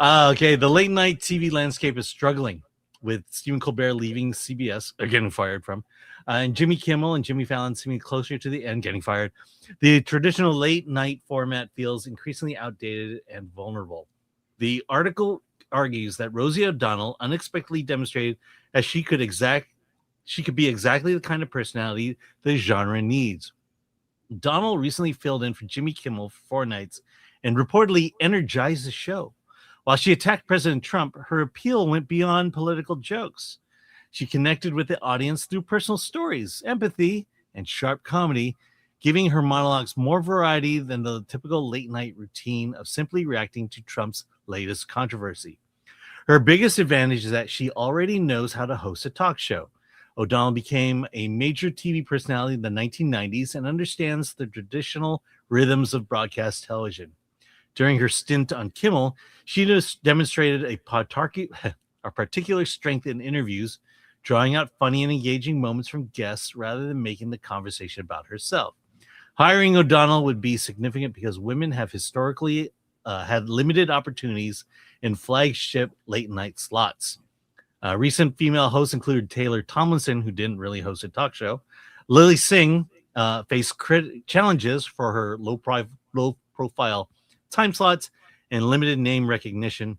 Okay, the late night TV landscape is struggling with Stephen Colbert leaving CBS, or getting fired from, and Jimmy Kimmel and Jimmy Fallon seeming closer to the end, getting fired. The traditional late night format feels increasingly outdated and vulnerable. The article argues that Rosie O'Donnell unexpectedly demonstrated that she could be exactly the kind of personality the genre needs. O'Donnell recently filled in for Jimmy Kimmel for 4 nights and reportedly energized the show. While she attacked President Trump, her appeal went beyond political jokes. She connected with the audience through personal stories, empathy, and sharp comedy, giving her monologues more variety than the typical late-night routine of simply reacting to Trump's latest controversy. Her biggest advantage is that she already knows how to host a talk show. O'Donnell became a major TV personality in the 1990s and understands the traditional rhythms of broadcast television. During her stint on Kimmel, she just demonstrated a particular strength in interviews, drawing out funny and engaging moments from guests rather than making the conversation about herself. Hiring O'Donnell would be significant because women have historically had limited opportunities in flagship late-night slots. Recent female hosts included Taylor Tomlinson, who didn't really host a talk show. Lily Singh faced challenges for her low-profile time slots and limited name recognition.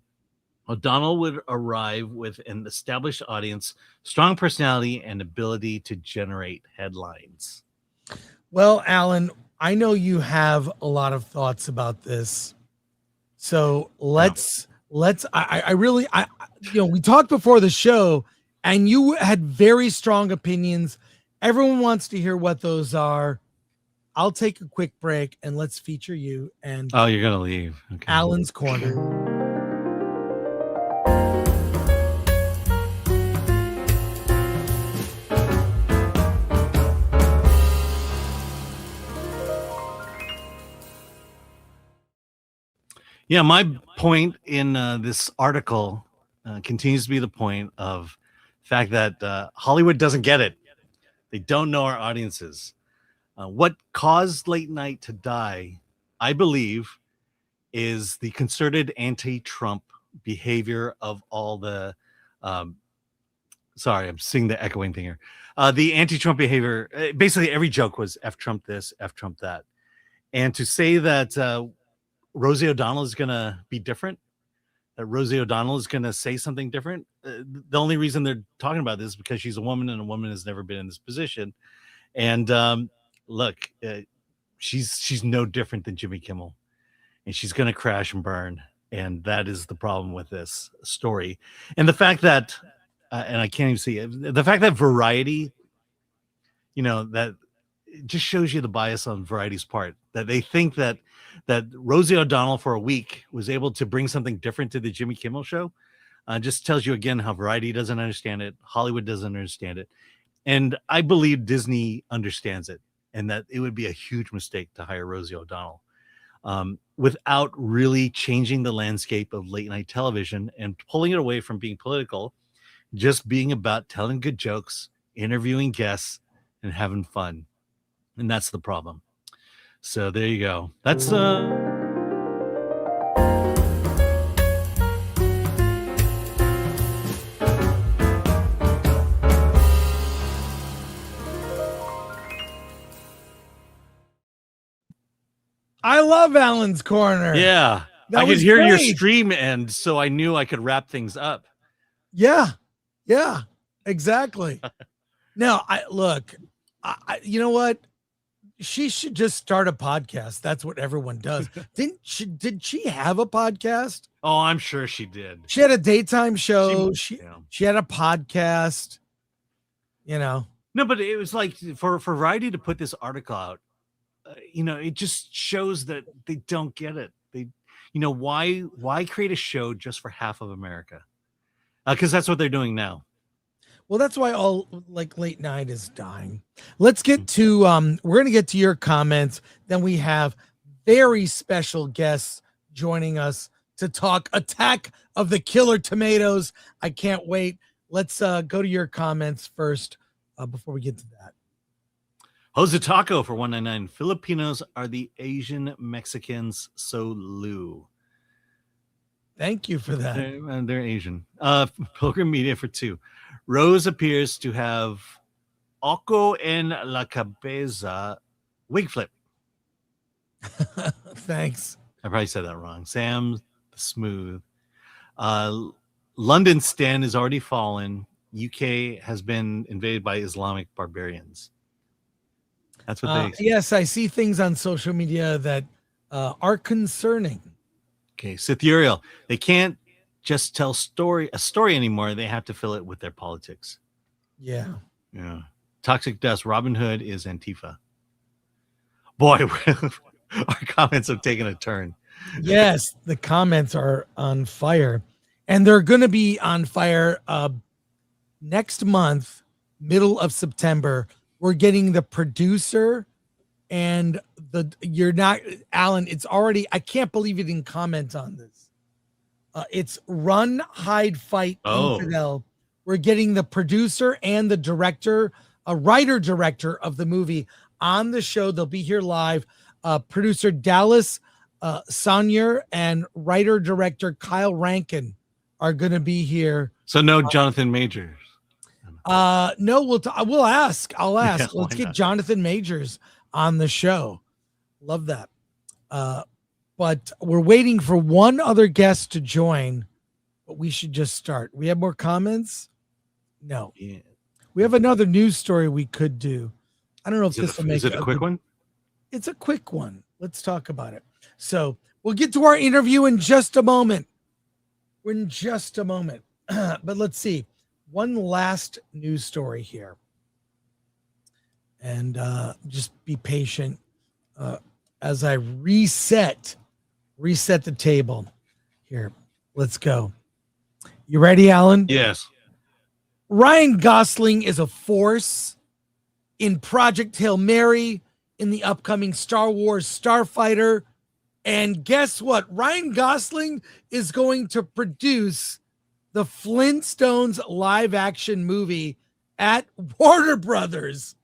O'Donnell would arrive with an established audience, strong personality, and ability to generate headlines. Well, Alan, I know you have a lot of thoughts about this. So I really, we talked before the show and you had very strong opinions. Everyone wants to hear what those are. I'll take a quick break and let's feature you and you're going to leave. Okay. Alan's Corner. Yeah, my point in this article continues to be the point of the fact that Hollywood doesn't get it. They don't know our audiences. What caused late night to die, I believe, is the concerted anti-Trump behavior of all the sorry, I'm seeing the echoing thing here. The anti-Trump behavior, basically every joke was F Trump this, F Trump that. And to say that Rosie O'Donnell is going to be different, that Rosie O'Donnell is going to say something different, the only reason they're talking about this is because she's a woman, and a woman has never been in this position. And look, she's no different than Jimmy Kimmel, and she's going to crash and burn. And that is the problem with this story. And the fact that, and I can't even see it, the fact that Variety, that it just shows you the bias on Variety's part, that they think that Rosie O'Donnell for a week was able to bring something different to the Jimmy Kimmel show. Just tells you again how Variety doesn't understand it. Hollywood doesn't understand it. And I believe Disney understands it, and that it would be a huge mistake to hire Rosie O'Donnell without really changing the landscape of late night television and pulling it away from being political, just being about telling good jokes, interviewing guests, and having fun. And that's the problem. So there you go. That's I love Alan's Corner. yeah. That I could was hear your great. stream end, so I knew I could wrap things up. Yeah, exactly. Now, you know what? She should just start a podcast. That's what everyone does. Did she have a podcast? Oh, I'm sure she did. She had a daytime show. Yeah. She had a podcast. No, but it was like for Variety to put this article out, it just shows that they don't get it. They, why create a show just for half of America? Because that's what they're doing now. Well, that's why all late night is dying. Let's get to we're going to get to your comments. Then we have very special guests joining us to talk Attack of the Killer Tomatoes. I can't wait. Let's go to your comments first before we get to that. Jose Taco for 199. Filipinos are the Asian Mexicans, so Lou. Thank you for that. They're Asian. Pilgrim Media for 2. Rose appears to have Oco en la cabeza wig flip. Thanks. I probably said that wrong. Sam Smooth. London Stan is already fallen. UK has been invaded by Islamic barbarians. That's what they. Yes, I see things on social media that are concerning. Okay, Cythurial. They can't just tell a story anymore. They have to fill it with their politics. Yeah. Toxic Dust. Robin Hood is Antifa. Boy, our comments have taken a turn. Yes, the comments are on fire, and they're going to be on fire next month, middle of September. We're getting the producer and Alan. It's already, I can't believe you didn't comment on this. It's Run, Hide, Fight, Infidel. We're getting the producer and the director, a writer-director of the movie on the show. They'll be here live. Producer Dallas Sonier and writer-director Kyle Rankin are going to be here. So no Jonathan Majors. No, we'll ask. I'll ask. Yeah, Let's get not? Jonathan Majors on the show. Love that. But we're waiting for one other guest to join, but we should just start. We have more comments? No. Yeah. We have another news story we could do. I don't know if Is this will make it a quick one? It's a quick one. Let's talk about it. So we'll get to our interview in just a moment. But let's see. One last news story here. And just be patient as I reset the table here. Let's go. You ready, Alan? Yes. Ryan Gosling is a force in Project Hail Mary, in the upcoming Star Wars Starfighter, And guess what? Ryan Gosling is going to produce the Flintstones live action movie at Warner Brothers.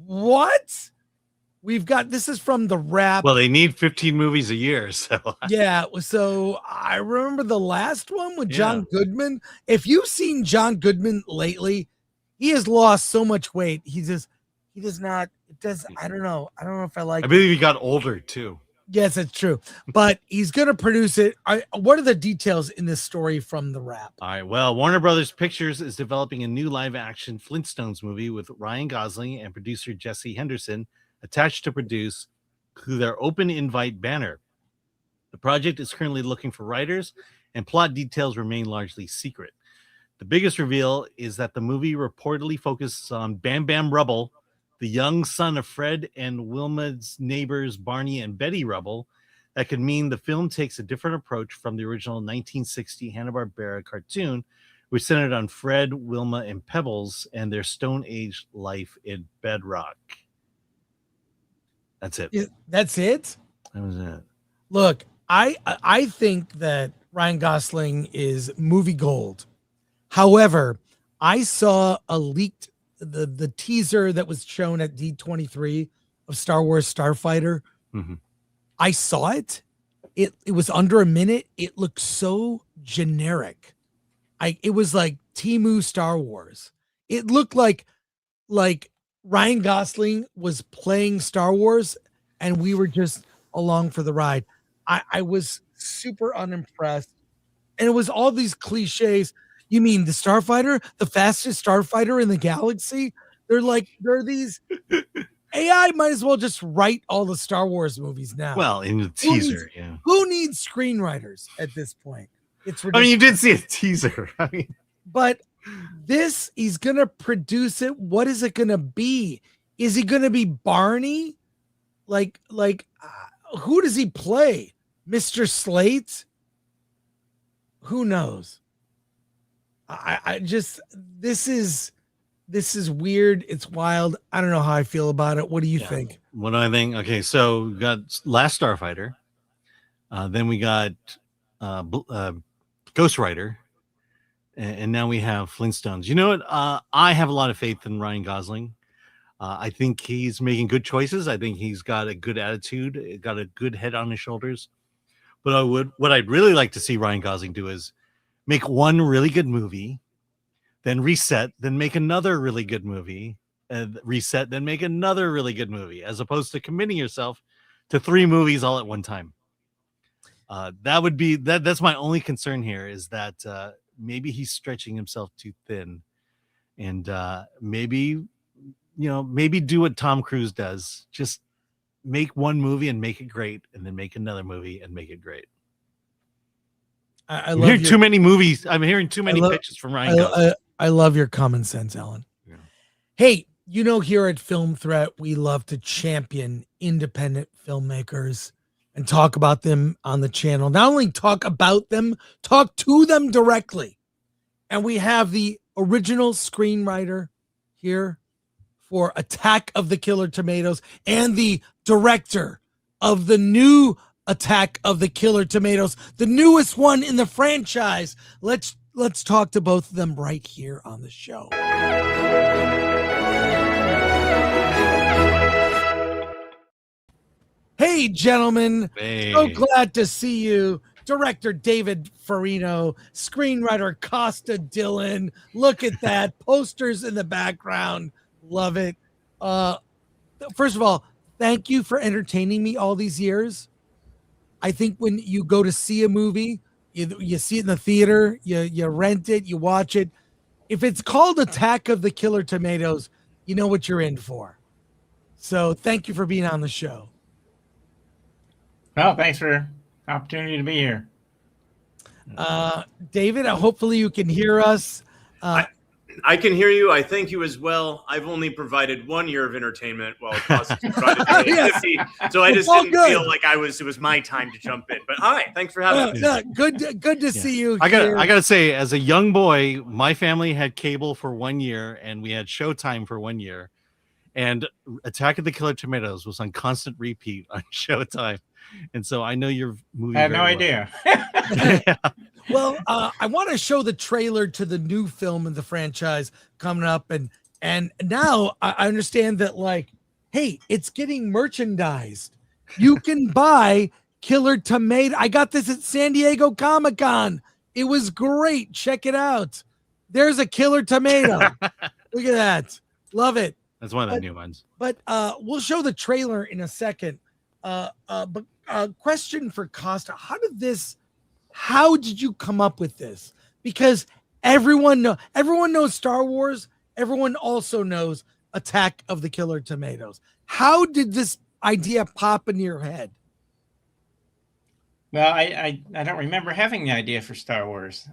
What? We've got, this is from The Wrap. Well, they need 15 movies a year. So Yeah. So I remember the last one with Yeah. John Goodman. If you've seen John Goodman lately, he has lost so much weight. He does not, it does. I don't know. I don't know if I like I believe he got older too. Yes, it's true. But he's going to produce it. What are the details in this story from The Wrap? All right. Well, Warner Brothers Pictures is developing a new live action Flintstones movie with Ryan Gosling and producer Jesse Henderson attached to produce through their open invite banner. The project is currently looking for writers, and plot details remain largely secret. The biggest reveal is that the movie reportedly focuses on Bam Bam Rubble, the young son of Fred and Wilma's neighbors Barney and Betty Rubble. That could mean the film takes a different approach from the original 1960 Hanna-Barbera cartoon, which centered on Fred, Wilma, and Pebbles and their Stone Age life in Bedrock. That's it. That's it? That was it. Look, I think that Ryan Gosling is movie gold. However, I saw a leaked the teaser that was shown at D23 of Star Wars Starfighter. Mm-hmm. I saw it. It was under a minute. It looked so generic. It was like Temu Star Wars. It looked like Ryan Gosling was playing Star Wars and we were just along for the ride. I was super unimpressed. And it was all these cliches. You mean the Starfighter, the fastest Starfighter in the galaxy? They're these AI might as well just write all the Star Wars movies now. Well, in the teaser, yeah. Who needs screenwriters at this point? It's ridiculous. I mean, you did see a teaser. I mean, but this, he's going to produce it. What is it going to be? Is he going to be Barney? Who does he play? Mr. Slate? Who knows? I just, this is weird. It's wild. I don't know how I feel about it. What do you think? What do I think? Okay, so we got Last Starfighter. Then we got Ghost Rider. And now we have Flintstones. You know what? I have a lot of faith in Ryan Gosling. I think he's making good choices. I think he's got a good attitude, got a good head on his shoulders. But what I'd really like to see Ryan Gosling do is make one really good movie, then reset, then make another really good movie, and reset, then make another really good movie, as opposed to committing yourself to 3 movies all at one time. That's my only concern here, is that maybe he's stretching himself too thin, and maybe do what Tom Cruise does. Just make one movie and make it great, and then make another movie and make it great. I'm hearing too many movies. I'm hearing too many pitches from Ryan Gosling. I love your common sense, Alan. Yeah. Hey, here at Film Threat, we love to champion independent filmmakers and talk about them on the channel. Not only talk about them, talk to them directly. And we have the original screenwriter here for Attack of the Killer Tomatoes and the director of the new Attack of the Killer Tomatoes, the newest one in the franchise. Let's talk to both of them right here on the show. Hey, gentlemen. Hey. So glad to see you. Director David Ferino, screenwriter Costa Dillon. Look at that. Posters in the background. Love it. First of all, thank you for entertaining me all these years. I think when you go to see a movie, you see it in the theater, you rent it, you watch it. If it's called Attack of the Killer Tomatoes, you know what you're in for. So thank you for being on the show. Well, thanks for the opportunity to be here. David, hopefully you can hear us. I can hear you. I thank you as well. I've only provided 1 year of entertainment while Costa provided 50. So I just didn't feel like it was my time to jump in. But hi, thanks for having me. Good to see you. I gotta say, as a young boy, my family had cable for 1 year and we had Showtime for 1 year. And Attack of the Killer Tomatoes was on constant repeat on Showtime. And so I know your movie. I had no idea. idea. Well, I want to show the trailer to the new film in the franchise coming up, and now I understand that, like, hey, it's getting merchandised. You can buy Killer Tomato. I got this at San Diego Comic-Con. It was great. Check it out. There's a Killer Tomato. Look at that. Love it. That's one of the new ones. But we'll show the trailer in a second. But question for Costa: how did you come up with this? Because everyone knows Star Wars. Everyone also knows Attack of the Killer Tomatoes. How did this idea pop into your head? Well, I don't remember having the idea for Star Wars.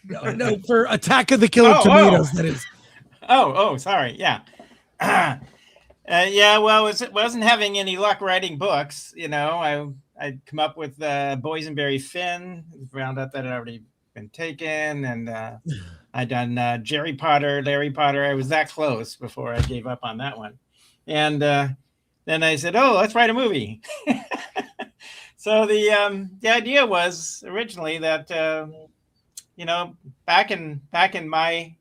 No, for Attack of the Killer Tomatoes, that is. Oh, sorry. Yeah. Yeah, well, it wasn't having any luck writing books. You know, I'd come up with Boysenberry Finn, found out that it had already been taken, and I'd done Jerry Potter, Larry Potter. I was that close before I gave up on that one. And then I said, oh, let's write a movie. So the idea was originally that, you know, back in my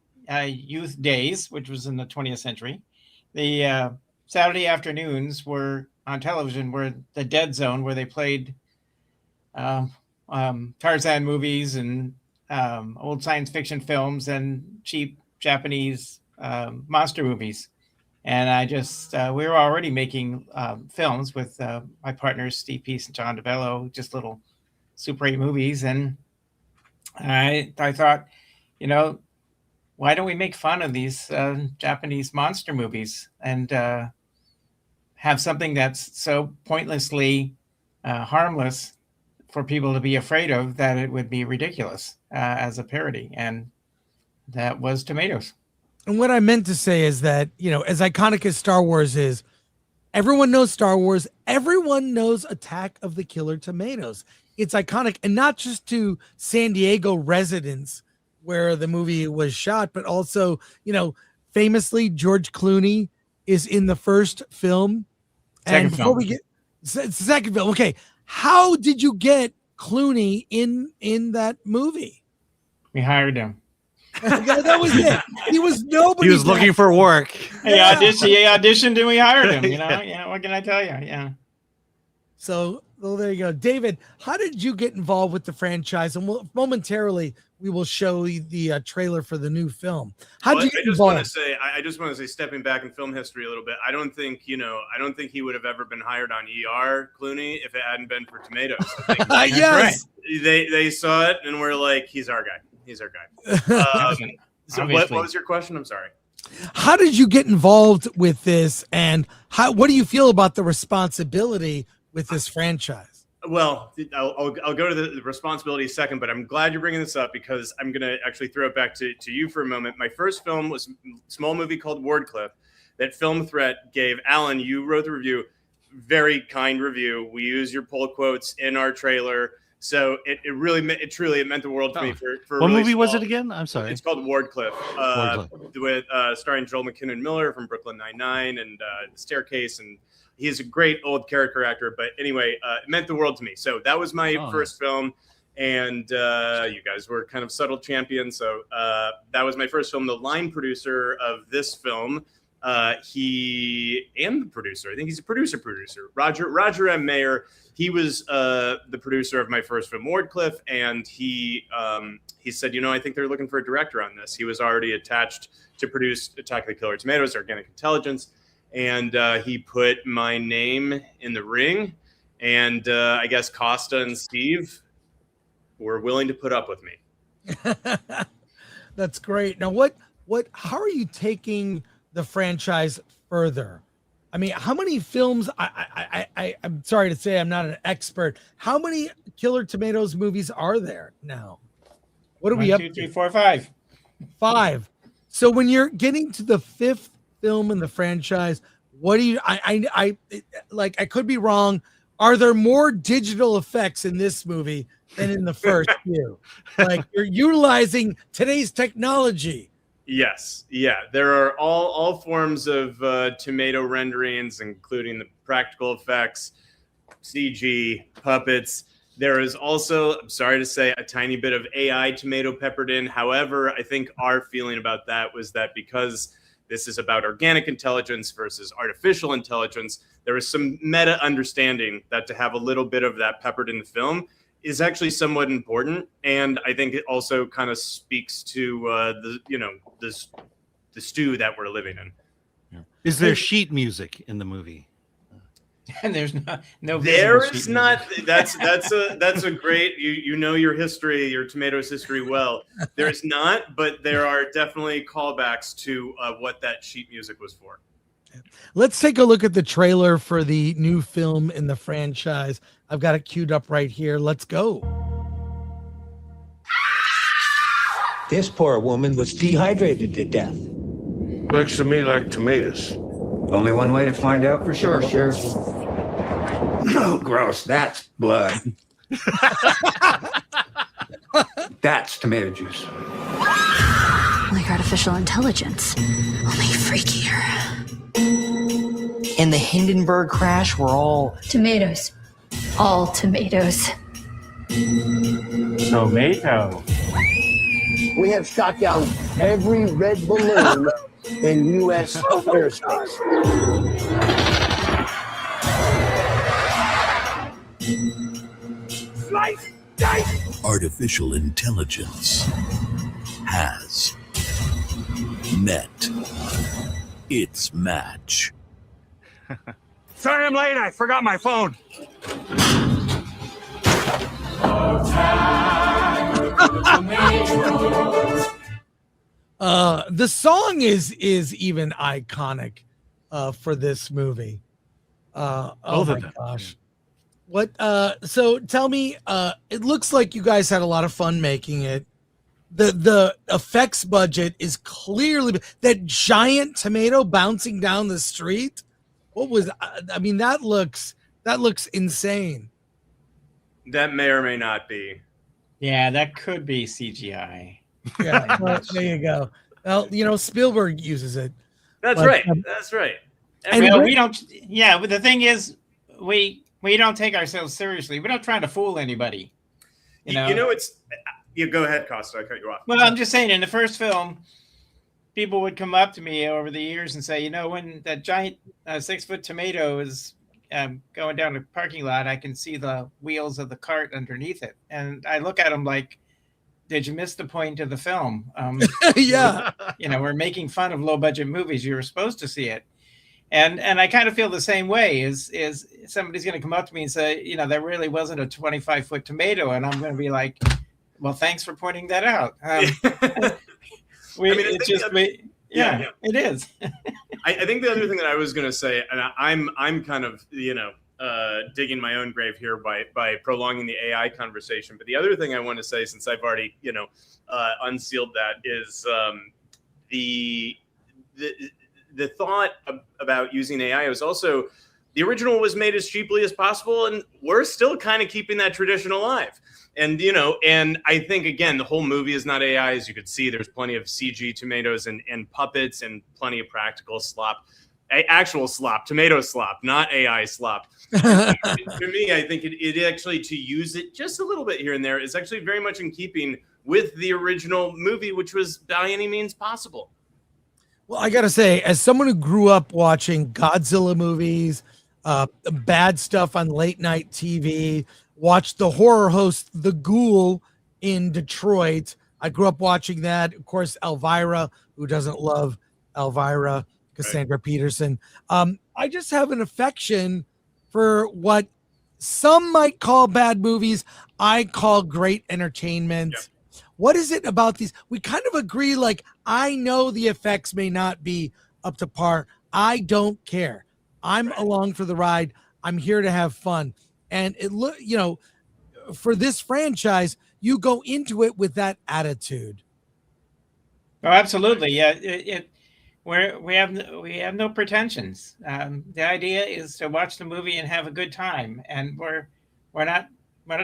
youth days, which was in the 20th century, the Saturday afternoons were on television were the dead zone, where they played Tarzan movies and old science fiction films and cheap Japanese monster movies. And I just, we were already making films with my partners, Steve Peace and John DeBello, just little Super 8 movies. And I thought, you know, why don't we make fun of these Japanese monster movies and have something that's so pointlessly harmless for people to be afraid of that it would be ridiculous as a parody? And that was Tomatoes. And what I meant to say is that, you know, as iconic as Star Wars is, everyone knows Star Wars. Everyone knows Attack of the Killer Tomatoes. It's iconic, and not just to San Diego residents where the movie was shot, but also, you know, famously George Clooney is in the first film. Second and before film. we get second film, okay, how did you get Clooney in that movie? We hired him. That was it. He was nobody. He was looking for work. He auditioned and we hired him. You know, what can I tell you? Yeah. So, well, there you go. David, how did you get involved with the franchise? And momentarily we will show you the trailer for the new film. How did you get involved? I just want to say, stepping back in film history a little bit, I don't think he would have ever been hired on ER, Clooney, if it hadn't been for Tomatoes. I think Yes. They saw it and were like, he's our guy. He's our guy. So what was your question? I'm sorry. How did you get involved with this, and what do you feel about the responsibility with this franchise? Well, I'll go to the responsibility second, but I'm glad you're bringing this up because I'm going to actually throw it back to you for a moment. My first film was a small movie called Wardcliff that Film Threat gave. Alan, you wrote the review, very kind review. We use your pull quotes in our trailer. So it meant the world to me. For what really movie was small. it again? I'm sorry. It's called Wardcliff, with starring Joel McKinnon Miller from Brooklyn Nine-Nine and The Staircase, and he's a great old character actor. But anyway, it meant the world to me. So that was my first film, and you guys were kind of subtle champions. So that was my first film. The line producer of this film, he and the producer, I think he's a producer, Roger M. Mayer. He was the producer of my first film, Wardcliff, and he said, you know, I think they're looking for a director on this. He was already attached to produce Attack of the Killer Tomatoes, Organic Intelligence, and he put my name in the ring, and I guess Costa and Steve were willing to put up with me. That's great. Now, how are you taking the franchise further? I mean, how many films? I'm sorry to say, I'm not an expert. How many Killer Tomatoes movies are there now? What are we up 1, 2, 3, to? 4, 5. 5. So when you're getting to the 5th film in the franchise, what do you? I could be wrong. Are there more digital effects in this movie than in the first few? Like, you're utilizing today's technology. Yes, yeah. There are all forms of tomato renderings, including the practical effects, CG, puppets. There is also, I'm sorry to say, a tiny bit of AI tomato peppered in. However, I think our feeling about that was that because this is about organic intelligence versus artificial intelligence, there is some meta understanding that to have a little bit of that peppered in the film is actually somewhat important, and I think it also kind of speaks to the stew that we're living in. Yeah. Is there sheet music in the movie? And there's no. There is not. That's a great. You know your history, your tomatoes history well. There is not, but there are definitely callbacks to what that sheet music was for. Let's take a look at the trailer for the new film in the franchise. I've got it queued up right here. Let's go. This poor woman was dehydrated to death. Looks to me like tomatoes. Only one way to find out for sure, Sheriff. Oh, gross. That's blood. That's tomato juice. Like artificial intelligence, only freakier. In the Hindenburg crash, we're all Tomatoes. All tomatoes. Tomato. We have shot down every red balloon in U.S. airspace. Slice, dice. Artificial intelligence has met its match. Sorry I'm late. I forgot my phone. The song is even iconic for this movie. Oh my gosh. What so tell me, it looks like you guys had a lot of fun making it. The effects budget is clearly that giant tomato bouncing down the street. What was I mean that looks insane. That may or may not be. Yeah, that could be CGI. Yeah, well, there you go. Well, you know, Spielberg uses it. That's But, right. That's right. And Well, we don't. Yeah, but the thing is, we don't take ourselves seriously. We're not trying to fool anybody. You know, it's. You go ahead, Costa. I cut you off. Well, I'm just saying, in the first film, people would come up to me over the years and say, you know, when that giant 6-foot tomato is going down the parking lot, I can see the wheels of the cart underneath it. And I look at them like, did you miss the point of the film? Yeah. You know, we're making fun of low budget movies. You were supposed to see it. And I kind of feel the same way is somebody's going to come up to me and say, you know, that really wasn't a 25-foot tomato. And I'm going to be like, well, thanks for pointing that out. It is. I think the other thing that I was going to say, and I'm kind of, digging my own grave here by prolonging the AI conversation. But the other thing I want to say, since I've already, unsealed that, is the thought about using AI was also the original was made as cheaply as possible, and we're still kind of keeping that tradition alive. And, and I think, again, the whole movie is not AI. As you could see, there's plenty of CG tomatoes and puppets and plenty of practical slop, actual slop, tomato slop, not AI slop. To me, I think it actually, to use it just a little bit here and there, is actually very much in keeping with the original movie, which was by any means possible. Well, I got to say, as someone who grew up watching Godzilla movies, bad stuff on late night TV, watched the horror host The Ghoul in Detroit. I grew up watching that. Of course, Elvira, who doesn't love Elvira, Cassandra Peterson. I just have an affection for what some might call bad movies. I call great entertainment. Yep. What is it about these? We kind of agree, like, I know the effects may not be up to par. I don't care. I'm along for the ride. I'm here to have fun. And for this franchise, you go into it with that attitude. Oh, absolutely. Yeah. We have no pretensions. The idea is to watch the movie and have a good time. And we're not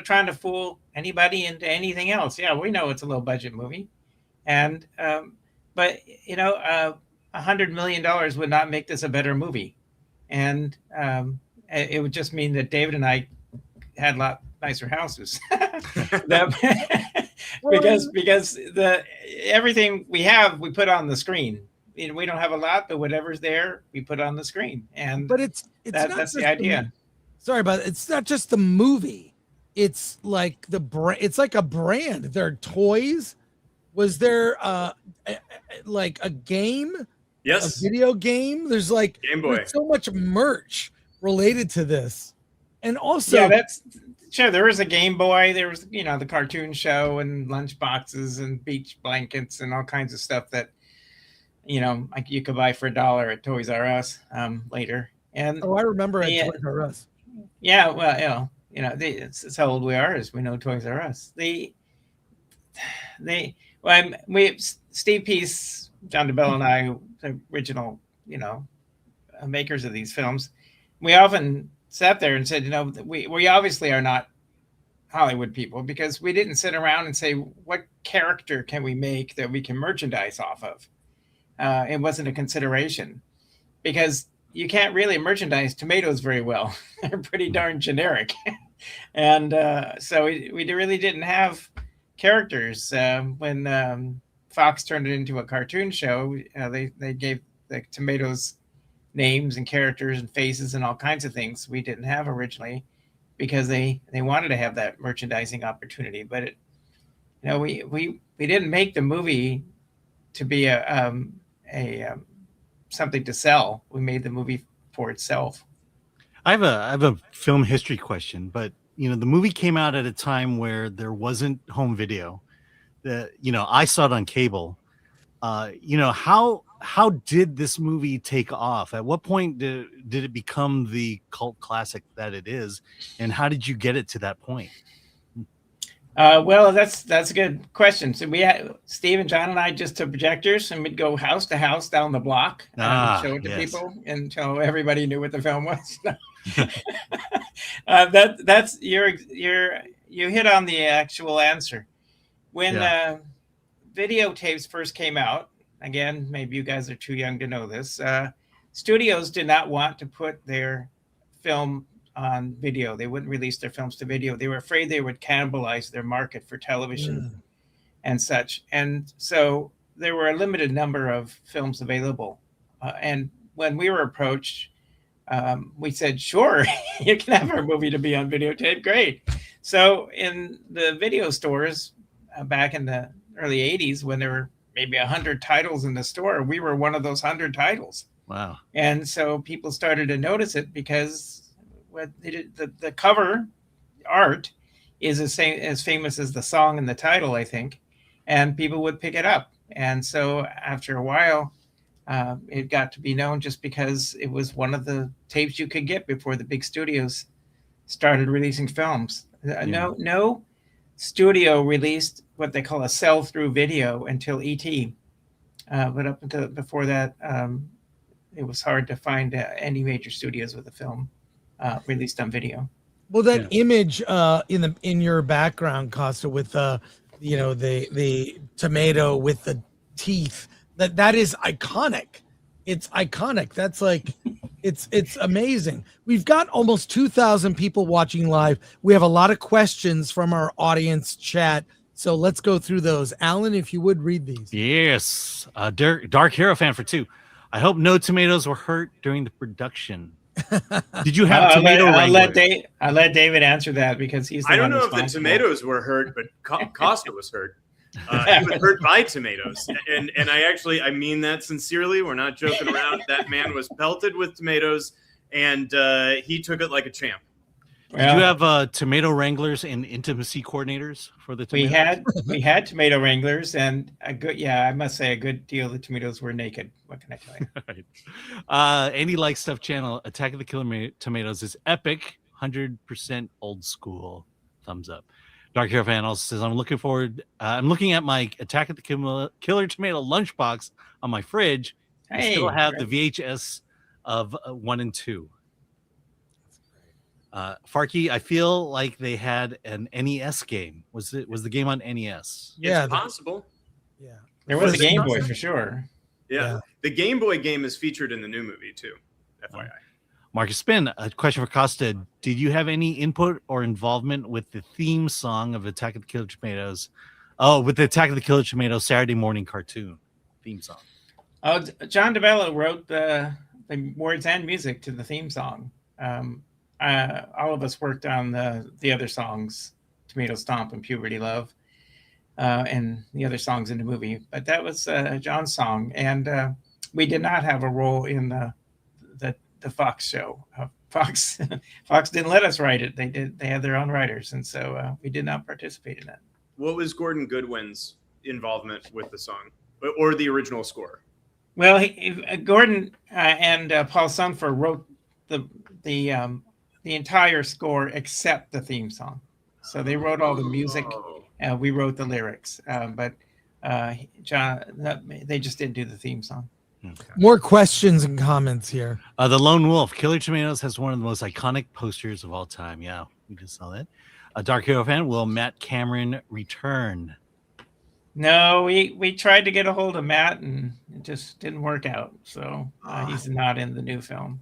trying to fool anybody into anything else. Yeah, we know it's a low budget movie. And but $100 million would not make this a better movie, and it would just mean that David and I had a lot nicer houses. because everything we have, we put on the screen. We don't have a lot, but whatever's there, we put on the screen. But that's the idea. Sorry, but it's not just the movie. It's like it's like a brand. There are toys. Was there like a game? Yes. A video game? There's like Game Boy. There's so much merch related to this. And also, yeah, that's sure. There was a Game Boy. There was, the cartoon show and lunch boxes and beach blankets and all kinds of stuff that, like you could buy for $1 at Toys R Us later. And I remember at Toys R Us. Yeah, well, it's how old we are, as we know Toys R Us. Steve Peace, John DeBell, and I, the original, makers of these films, we often sat there and said, we obviously are not Hollywood people, because we didn't sit around and say, what character can we make that we can merchandise off of? It wasn't a consideration, because you can't really merchandise tomatoes very well. They're pretty darn generic. And so we really didn't have characters. When Fox turned it into a cartoon show, they gave the tomatoes names and characters and faces and all kinds of things we didn't have originally, because they wanted to have that merchandising opportunity. But we didn't make the movie to be a something to sell. We made the movie for itself. I have a film history question, but the movie came out at a time where there wasn't home video. I saw it on cable. How did this movie take off? At what point did it become the cult classic that it is, and how did you get it to that point? Well, that's a good question. So Steve and John and I just took projectors, and we'd go house to house down the block and show it to people until everybody knew what the film was. That's you hit on the actual answer. When videotapes first came out, again, maybe you guys are too young to know this, studios did not want to put their film on video. They wouldn't release their films to video. They were afraid they would cannibalize their market for television and such. And so there were a limited number of films available. And when we were approached, we said, sure, you can have our movie to be on videotape. Great. So in the video stores back in the early 80s, when there were maybe 100 titles in the store, we were one of those 100 titles. Wow. And so people started to notice it, because the cover art is as famous as the song and the title, I think, and people would pick it up. And so after a while, it got to be known just because it was one of the tapes you could get before the big studios started releasing films. No studio released what they call a sell-through video until E.T. But up until before that, it was hard to find any major studios with a film released on video. Well, that image in your background, Costa, with the tomato with the teeth, that is iconic. It's iconic. That's like it's amazing. We've got almost 2,000 people watching live. We have a lot of questions from our audience chat, so let's go through those. Alan, if you would read these. Yes. Dark Hero fan for 2. I hope no tomatoes were hurt during the production. Did you have tomato wranglers? I'll let David answer that, because he's the I don't one know if the tomatoes were hurt, but Costa was hurt. He was hurt by tomatoes, and I mean that sincerely. We're not joking around. That man was pelted with tomatoes, and he took it like a champ. Did you have tomato wranglers and intimacy coordinators for the tomatoes? We had tomato wranglers, and I must say a good deal of the tomatoes were naked. What can I tell you? Right. Andy Likes Stuff channel, Attack of the Killer Tomatoes is epic, 100% old school. Thumbs up. Dark Hero fan also says, I'm looking at my Attack of the Killer Tomato lunchbox on my fridge. I still have the VHS of 1 and 2. Farkey, I feel like they had an NES game. Was the game on NES? Yeah, it's possible. Yeah, There was a Game Boy for sure. Yeah. The Game Boy game is featured in the new movie too. FYI. Marcus Spin, a question for Costa. Did you have any input or involvement with the theme song of Attack of the Killer Tomatoes? Oh, with the Attack of the Killer Tomatoes Saturday morning cartoon theme song. Oh, John DeBello wrote the words and music to the theme song. All of us worked on the other songs, Tomato Stomp and Puberty Love, and the other songs in the movie. But that was John's song, and we did not have a role in the Fox show. Fox didn't let us write it. They had their own writers, and so we did not participate in that. What was Gordon Goodwin's involvement with the song or the original score? Well, Gordon and Paul Sunfer wrote the entire score except the theme song. So they wrote all the music. We wrote the lyrics, but John, they just didn't do the theme song. Okay. More questions and comments here. The Lone Wolf. Killer Tomatoes has one of the most iconic posters of all time. Yeah, we just saw that. A Dark Hero fan. Will Matt Cameron return? No, we tried to get a hold of Matt, and it just didn't work out. So he's not in the new film.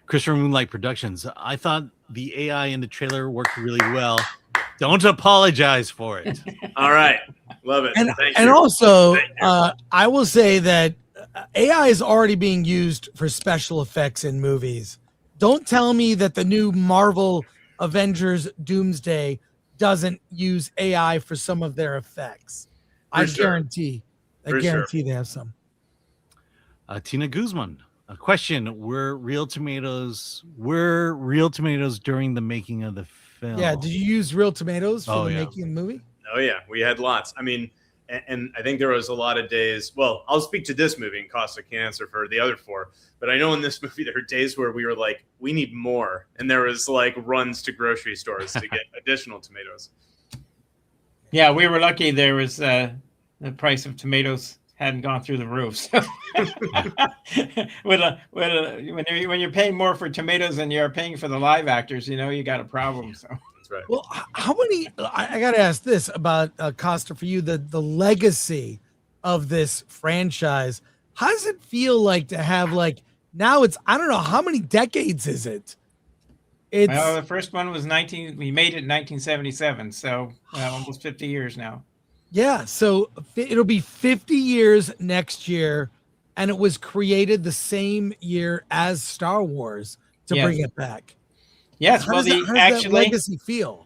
Christopher Moonlight Productions. I thought the AI in the trailer worked really well. Don't apologize for it. All right. Love it. And also, I will say that AI is already being used for special effects in movies. Don't tell me that the new Marvel Avengers Doomsday doesn't use AI for some of their effects. I guarantee they have some. Tina Guzman. A question: Were real tomatoes during the making of the film? Yeah. Did you use real tomatoes for the making of the movie? Oh yeah, we had lots. I mean, and I think there was a lot of days. Well, I'll speak to this movie, and Costa can answer for the other four. But I know in this movie there were days where we were like, we need more, and there was like runs to grocery stores to get additional tomatoes. Yeah, we were lucky. There was the price of tomatoes hadn't gone through the roof. So when you're paying more for tomatoes than you're paying for the live actors, you got a problem. So that's right. Well, how many? I got to ask this about Costa for you. The legacy of this franchise. How does it feel like to have now? It's I don't know how many decades is it? Well, the first one was we made it in 1977, so almost 50 years now. Yeah, so it'll be 50 years next year, and it was created the same year as Star Wars to bring it back. Yes, how does that legacy feel?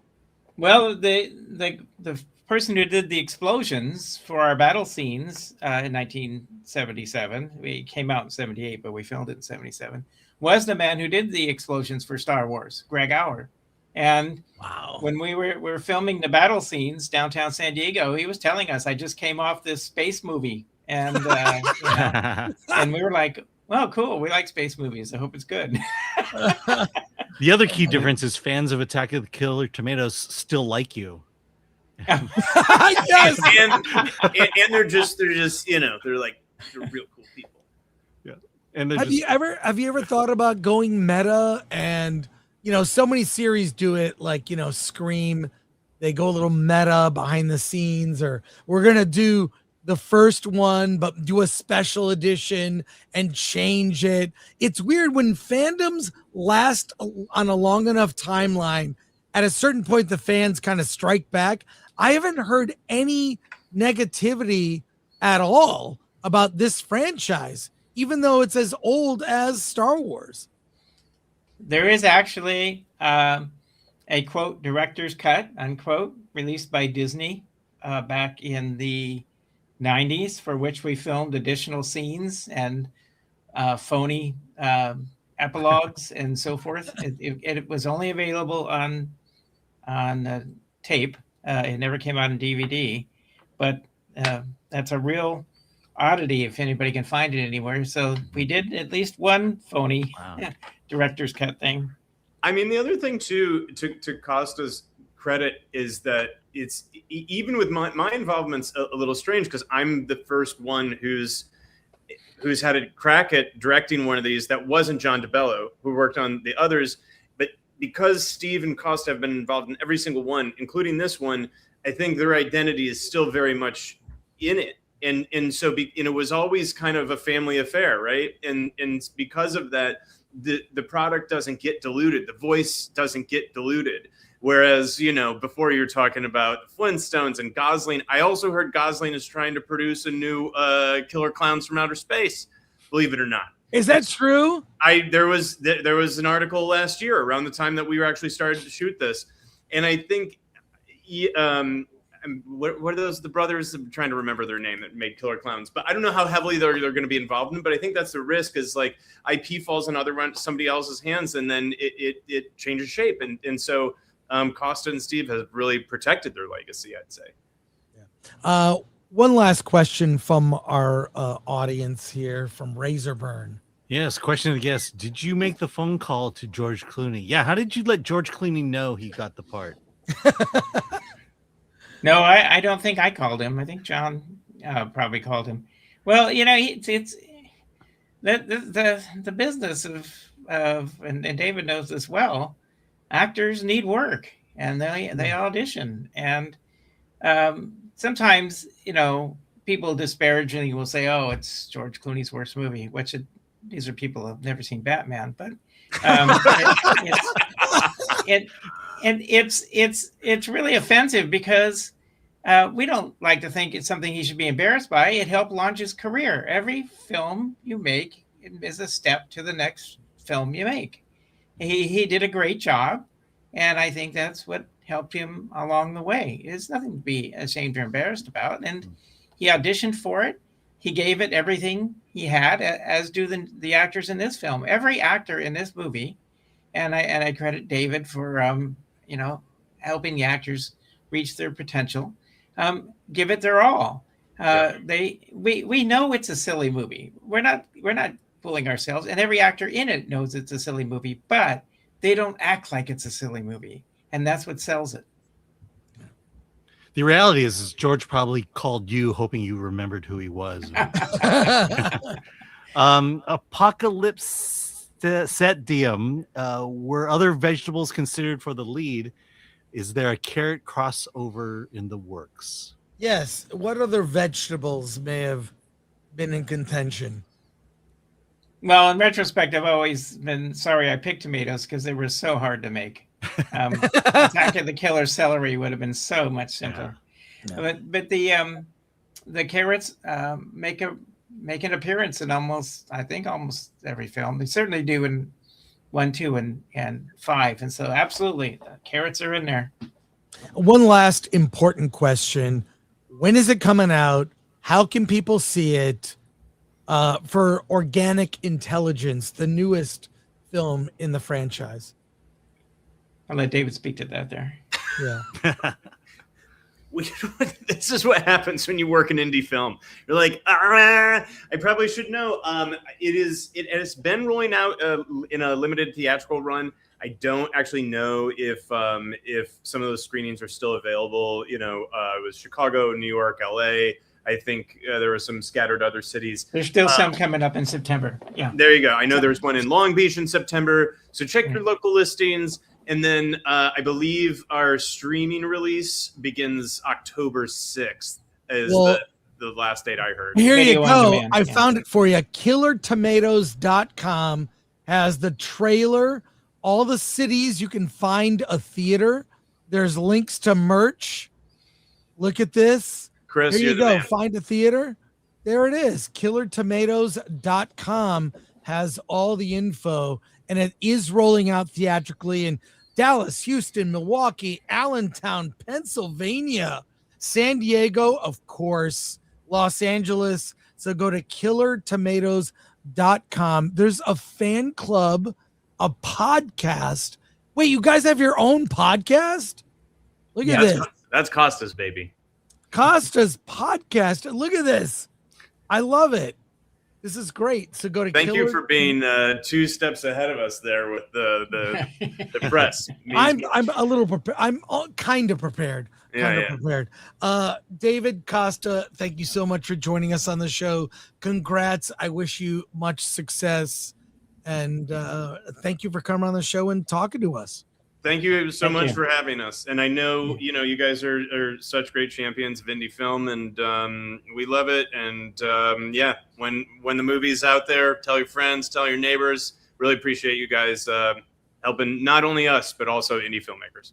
Well, the person who did the explosions for our battle scenes in 1977, we came out in 78, but we filmed it in 77, was the man who did the explosions for Star Wars, Greg Auer. And when we were filming the battle scenes downtown San Diego, he was telling us, I just came off this space movie. And and we were like, well, cool. We like space movies. I hope it's good. The other key difference is fans of Attack of the Killer Tomatoes still like you. Yes. and they're just they're real cool people. Yeah. And have you ever thought about going meta? And so many series do it, like Scream, they go a little meta behind the scenes, or we're gonna do the first one but do a special edition and change it. It's weird when fandoms last on a long enough timeline. At a certain point the fans kind of strike back. I haven't heard any negativity at all about this franchise, even though it's as old as Star Wars. There is actually a quote director's cut unquote released by Disney back in the 90s, for which we filmed additional scenes and phony epilogues and so forth. It was only available on tape. It never came out on DVD, but that's a real oddity if anybody can find it anywhere. So we did at least one phony director's cut thing. I mean, the other thing too, to Costa's credit, is that it's even with my involvement's a little strange, because I'm the first one who's had a crack at directing one of these that wasn't John DeBello, who worked on the others. But because Steve and Costa have been involved in every single one, including this one, I think their identity is still very much in it. and so it was always kind of a family affair, right? And because of that, the product doesn't get diluted, the voice doesn't get diluted. Whereas, before you're talking about Flintstones and Gosling, I also heard Gosling is trying to produce a new Killer Clowns from Outer Space, believe it or not. Is that true? There was an article last year around the time that we were actually started to shoot this, and I think what are those, the brothers? I'm trying to remember their name that made Killer Clowns, but I don't know how heavily they're going to be involved in. But I think that's the risk, is like IP falls in somebody else's hands, and then it changes shape, and so Costa and Steve have really protected their legacy, I'd say. Yeah. One last question from our audience here from Razorburn. Yes, question of the guest. Did you make the phone call to George Clooney? Yeah, how did you let George Clooney know he got the part? No, I don't think I called him. I think John probably called him. Well, it's the business of and David knows this well. Actors need work, and they audition, and sometimes people disparagingly will say, "Oh, it's George Clooney's worst movie," which these are people who have never seen Batman, but it's really offensive, because we don't like to think it's something he should be embarrassed by. It helped launch his career. Every film you make is a step to the next film you make. He did a great job, and I think that's what helped him along the way. It's nothing to be ashamed or embarrassed about. And he auditioned for it. He gave it everything he had, as do the actors in this film. Every actor in this movie, and I credit David for helping the actors reach their potential, give it their all. We know it's a silly movie. We're not fooling ourselves, and every actor in it knows it's a silly movie, but they don't act like it's a silly movie, and that's what sells it. The reality is George probably called you hoping you remembered who he was. Apocalypse Set Diem, were other vegetables considered for the lead? Is there a carrot crossover in the works? Yes. What other vegetables may have been in contention? Well, in retrospect, I've always been sorry I picked tomatoes, because they were so hard to make. Attack of the Killer Celery would have been so much simpler. Yeah. But the carrots make an appearance in almost every film. They certainly do in 1, 2, and 5, and so absolutely, the carrots are in there. One last important question: when is it coming out? How can people see it? For Organic Intelligence, the newest film in the franchise. I'll let David speak to that there. Yeah. This is what happens when you work in indie film. You're like, I probably should know. It has been rolling out in a limited theatrical run. I don't actually know if some of those screenings are still available. It was Chicago, New York, LA. I think there were some scattered other cities. There's still some coming up in September. Yeah. There you go. I know there's one in Long Beach in September. So check your local listings. And then I believe our streaming release begins October 6th is the last date I heard. Here you go. I found it for you. KillerTomatoes.com has the trailer, all the cities you can find a theater. There's links to merch. Look at this. Chris, here you go. Find a theater. There it is. KillerTomatoes.com has all the info, and it is rolling out theatrically in Dallas, Houston, Milwaukee, Allentown, Pennsylvania, San Diego, of course, Los Angeles. So go to KillerTomatoes.com. There's a fan club, a podcast. Wait, you guys have your own podcast? Look at this. That's Costa's baby. Costa's podcast. Look at this. I love it. This is great. So go to Thank you for being 2 steps ahead of us there with the press. I'm a little prepared. I'm kind of prepared. Prepared. David, Costa, thank you so much for joining us on the show. Congrats. I wish you much success. And thank you for coming on the show and talking to us. Thank you so Thank much you. for having us. And I know, you guys are such great champions of indie film, and we love it. And when the movie's out there, tell your friends, tell your neighbors. Really appreciate you guys helping not only us, but also indie filmmakers.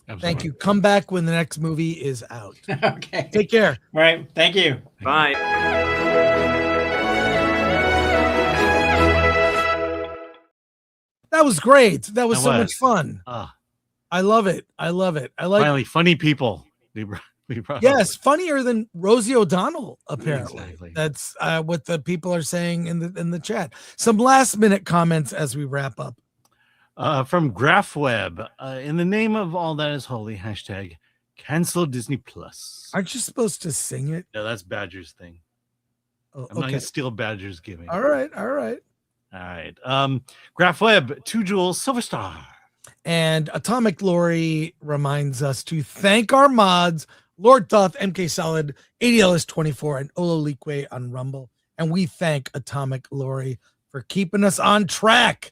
Absolutely. Thank you. Come back when the next movie is out. Okay. Take care. All right. Thank you. Bye. That was great. That was That so was. much fun. Ah, I love it. I love it. I like. finally, funny people. We brought Yes, funnier than Rosie O'Donnell. Apparently, Exactly. that's what the people are saying in the chat. Some last minute comments as we wrap up. From GraphWeb, in the name of all that is holy, hashtag cancel Disney Plus. Aren't you supposed to sing it? No, that's Badger's thing. Oh, I'm not gonna steal Badger's giving. All right. All right. All right. GraphWeb, 2 Jewels, Silver Star. And Atomic Lori reminds us to thank our mods, Lord Thoth, MK Solid, ADLS24, and Olo Leakway on Rumble. And we thank Atomic Lori for keeping us on track.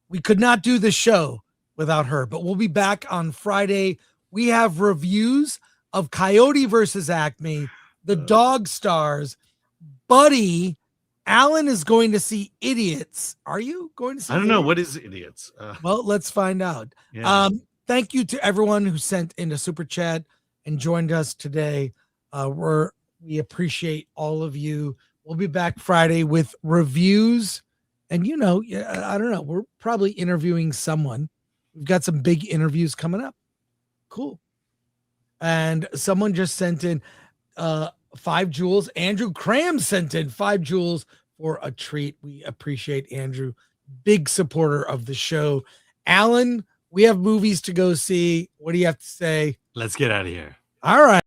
We could not do the show without her, but we'll be back on Friday. We have reviews of Coyote versus Acme, The Dog Stars, Buddy. Alan is going to see Idiots. Are you going to see I don't know. Idiots? What is Idiots? Well, let's find out. Yeah. Thank you to everyone who sent in a super chat and joined us today. We appreciate all of you. We'll be back Friday with reviews. And, I don't know. We're probably interviewing someone. We've got some big interviews coming up. Cool. And someone just sent in 5 jewels. Andrew Cram sent in 5 jewels for a treat. We appreciate Andrew. Big supporter of the show. Alan, we have movies to go see. What do you have to say? Let's get out of here. All right.